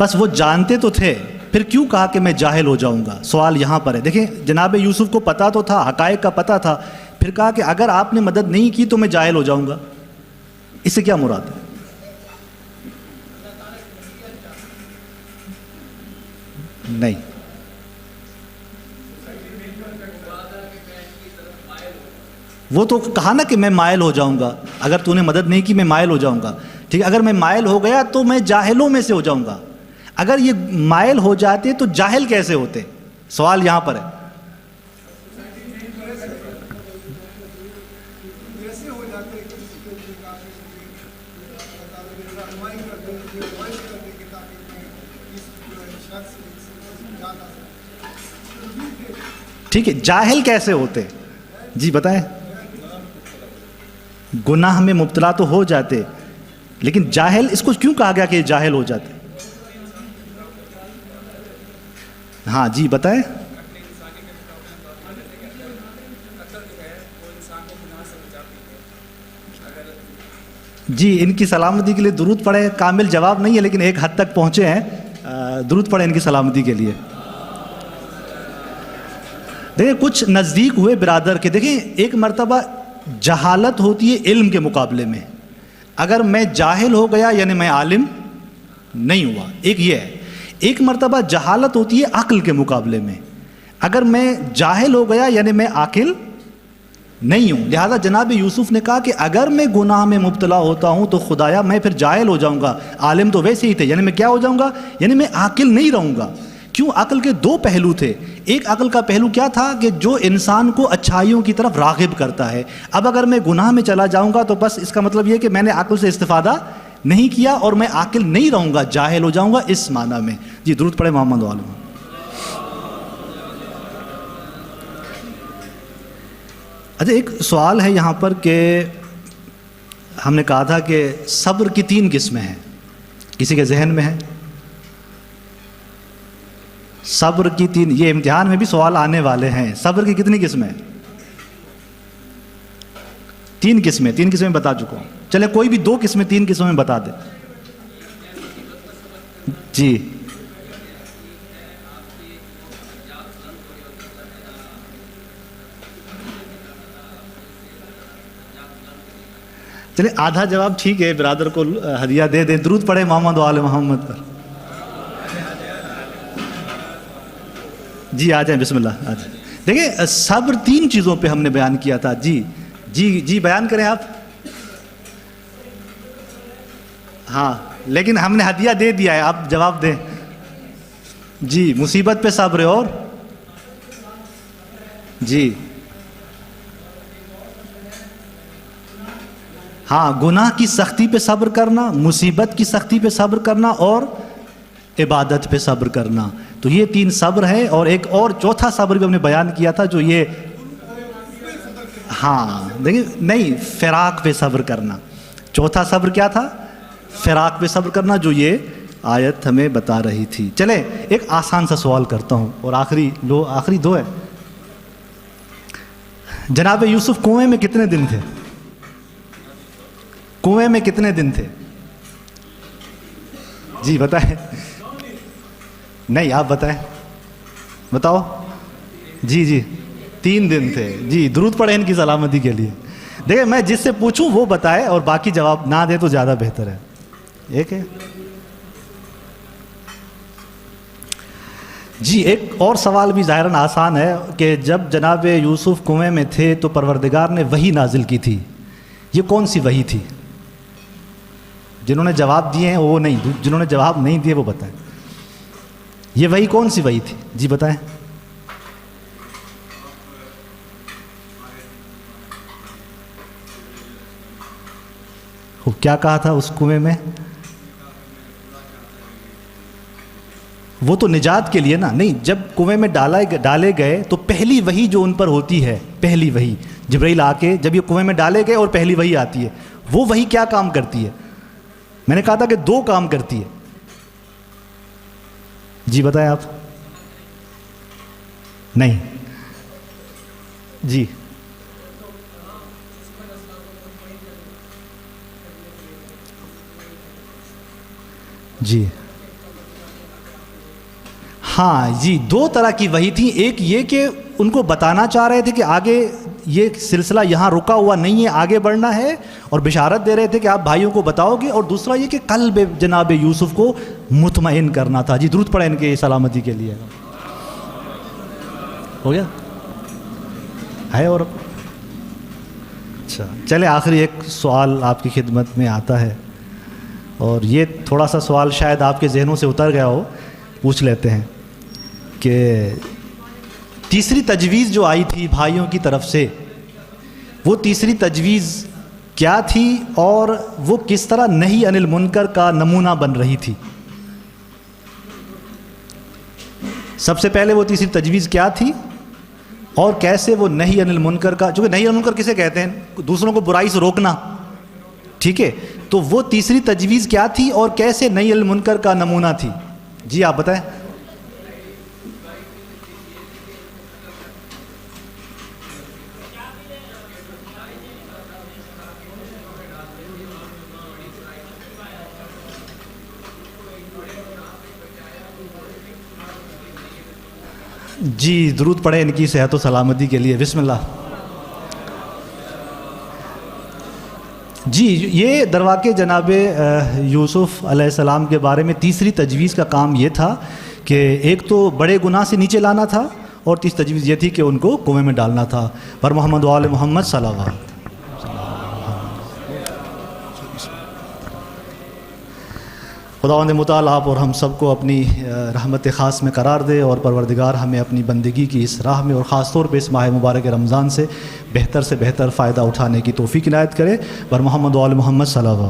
بس وہ جانتے تو تھے، پھر کیوں کہا کہ میں جاہل ہو جاؤں گا؟ سوال یہاں پر ہے. دیکھیں جناب یوسف کو پتہ تو تھا، حقائق کا پتہ تھا، پھر کہا کہ اگر آپ نے مدد نہیں کی تو میں جاہل ہو جاؤں گا. اس سے کیا مراد ہے؟ نہیں، وہ تو کہا نا کہ میں مائل ہو جاؤں گا، اگر تو نے مدد نہیں کی میں مائل ہو جاؤں گا. ٹھیک ہے، اگر میں مائل ہو گیا تو میں جاہلوں میں سے ہو جاؤں گا. اگر یہ مائل ہو جاتے تو جاہل کیسے ہوتے؟ سوال یہاں پر ہے. ٹھیک ہے، جاہل کیسے ہوتے؟ جی بتائیں. گناہ میں مبتلا تو ہو جاتے، لیکن جاہل اس کو کیوں کہا گیا کہ جاہل ہو جاتے؟ ہاں جی بتائیں. جی ان کی سلامتی کے لیے درود پڑھیں. کامل جواب نہیں ہے لیکن ایک حد تک پہنچے ہیں. درود پڑھیں ان کی سلامتی کے لیے. دیکھیں کچھ نزدیک ہوئے برادر کے، دیکھیں ایک مرتبہ جہالت ہوتی ہے علم کے مقابلے میں. اگر میں جاہل ہو گیا یعنی میں عالم نہیں ہوا، ایک یہ ہے. ایک مرتبہ جہالت ہوتی ہے عقل کے مقابلے میں. اگر میں جاہل ہو گیا یعنی میں عاقل نہیں ہوں. لہذا جناب یوسف نے کہا کہ اگر میں گناہ میں مبتلا ہوتا ہوں تو خدایا میں پھر جاہل ہو جاؤں گا. عالم تو ویسے ہی تھے، یعنی میں کیا ہو جاؤں گا؟ یعنی میں عاقل نہیں رہوں گا. کیوں؟ عقل کے دو پہلو تھے. ایک عقل کا پہلو کیا تھا کہ جو انسان کو اچھائیوں کی طرف راغب کرتا ہے. اب اگر میں گناہ میں چلا جاؤں گا تو بس اس کا مطلب یہ کہ میں نے عقل سے استفادہ نہیں کیا اور میں عاقل نہیں رہوں گا، جاہل ہو جاؤں گا اس معنی میں. جی درود پڑھے محمد عالم. اچھا ایک سوال ہے یہاں پر کہ ہم نے کہا تھا کہ صبر کی 3 قسمیں ہیں، کسی کے ذہن میں ہے؟ صبر کی 3، یہ امتحان میں بھی سوال آنے والے ہیں. صبر کی کتنی قسمیں؟ 3 قسمیں. 3 قسمیں بتا چکا ہوں. چلے کوئی بھی 2 قسمیں 3 قسموں میں بتا دے. جی چلے آدھا جواب ٹھیک ہے، برادر کو ہدیہ دے دیں. درود پڑھے محمد و آل محمد پر. جی آ جائیں، بسم اللہ آ جائیں. دیکھیں صبر 3 چیزوں پہ ہم نے بیان کیا تھا. جی جی جی بیان کریں آپ. ہاں لیکن ہم نے ہدیہ دے دیا ہے، آپ جواب دیں. جی مصیبت پہ صبر ہے، اور جی ہاں گناہ کی سختی پہ صبر کرنا، مصیبت کی سختی پہ صبر کرنا اور عبادت پہ صبر کرنا. تو یہ 3 صبر ہے. اور ایک اور چوتھا صبر بھی ہم نے بیان کیا تھا جو یہ ہاں دیکھیں نہیں، فراق پہ صبر کرنا. چوتھا صبر کیا تھا؟ فراق پہ صبر کرنا، جو یہ آیت ہمیں بتا رہی تھی. چلے ایک آسان سا سوال کرتا ہوں اور آخری 2 ہے. جناب یوسف کنویں میں کتنے دن تھے؟ کنویں میں کتنے دن تھے؟ جی بتائیں. نہیں آپ بتائیں، بتاؤ. جی جی 3 دن تھے. جی درود پڑھیں ان کی سلامتی کے لیے. دیکھیں میں جس سے پوچھوں وہ بتائے اور باقی جواب نہ دے تو زیادہ بہتر ہے. ایک ہے. جی ایک اور سوال بھی ظاہراً آسان ہے کہ جب جناب یوسف کنویں میں تھے تو پروردگار نے وحی نازل کی تھی. یہ کون سی وحی تھی؟ جنہوں نے جواب دیے ہیں وہ نہیں، جنہوں نے جواب نہیں دیے وہ بتائیں. یہ وحی کون سی وحی تھی؟ جی بتائیں. وہ کیا کہا تھا اس کنویں میں؟ وہ تو نجات کے لیے نا. نہیں، جب کنویں میں ڈالے گئے تو پہلی وحی جو ان پر ہوتی ہے، پہلی وحی جبرائیل آ کے جب یہ کنویں میں ڈالے گئے اور پہلی وحی آتی ہے، وہ وحی کیا کام کرتی ہے؟ میں نے کہا تھا کہ 2 کام کرتی ہے. جی بتائیں آپ. نہیں. جی جی ہاں جی، دو طرح کی وحی تھی. ایک یہ کہ ان کو بتانا چاہ رہے تھے کہ آگے یہ سلسلہ یہاں رکا ہوا نہیں ہے، آگے بڑھنا ہے، اور بشارت دے رہے تھے کہ آپ بھائیوں کو بتاؤ گے. اور دوسرا یہ کہ قلب جناب یوسف کو مطمئن کرنا تھا. جی درود پڑھیں ان کے سلامتی کے لیے. ہو گیا ہے؟ اور اچھا چلے آخری ایک سوال آپ کی خدمت میں آتا ہے، اور یہ تھوڑا سا سوال شاید آپ کے ذہنوں سے اتر گیا ہو، پوچھ لیتے ہیں کہ تیسری تجویز جو آئی تھی بھائیوں کی طرف سے، وہ تیسری تجویز کیا تھی اور وہ کس طرح نہی عن المنکر کا نمونہ بن رہی تھی؟ سب سے پہلے وہ تیسری تجویز کیا تھی اور کیسے وہ نہی عن المنکر کا، چونکہ نہی عن المنکر کسے کہتے ہیں؟ دوسروں کو برائی سے روکنا. ٹھیک ہے، تو وہ تیسری تجویز کیا تھی اور کیسے نہی عن المنکر کا نمونہ تھی؟ جی آپ بتائیں. جی درود پڑھیں ان کی صحت و سلامتی کے لیے. بسم اللہ. جی یہ درواقع جناب یوسف علیہ السلام کے بارے میں تیسری تجویز کا کام یہ تھا کہ ایک تو بڑے گناہ سے نیچے لانا تھا، اور تیسری تجویز یہ تھی کہ ان کو کنویں میں ڈالنا تھا. پر محمد و آل محمد صلوات. خداوند متعال آپ اور ہم سب کو اپنی رحمت خاص میں قرار دے، اور پروردگار ہمیں اپنی بندگی کی اس راہ میں اور خاص طور پہ اس ماہ مبارک رمضان سے بہتر فائدہ اٹھانے کی توفیق عنایت کرے. پر محمد و آل محمد صلی اللہ علیہ وسلم.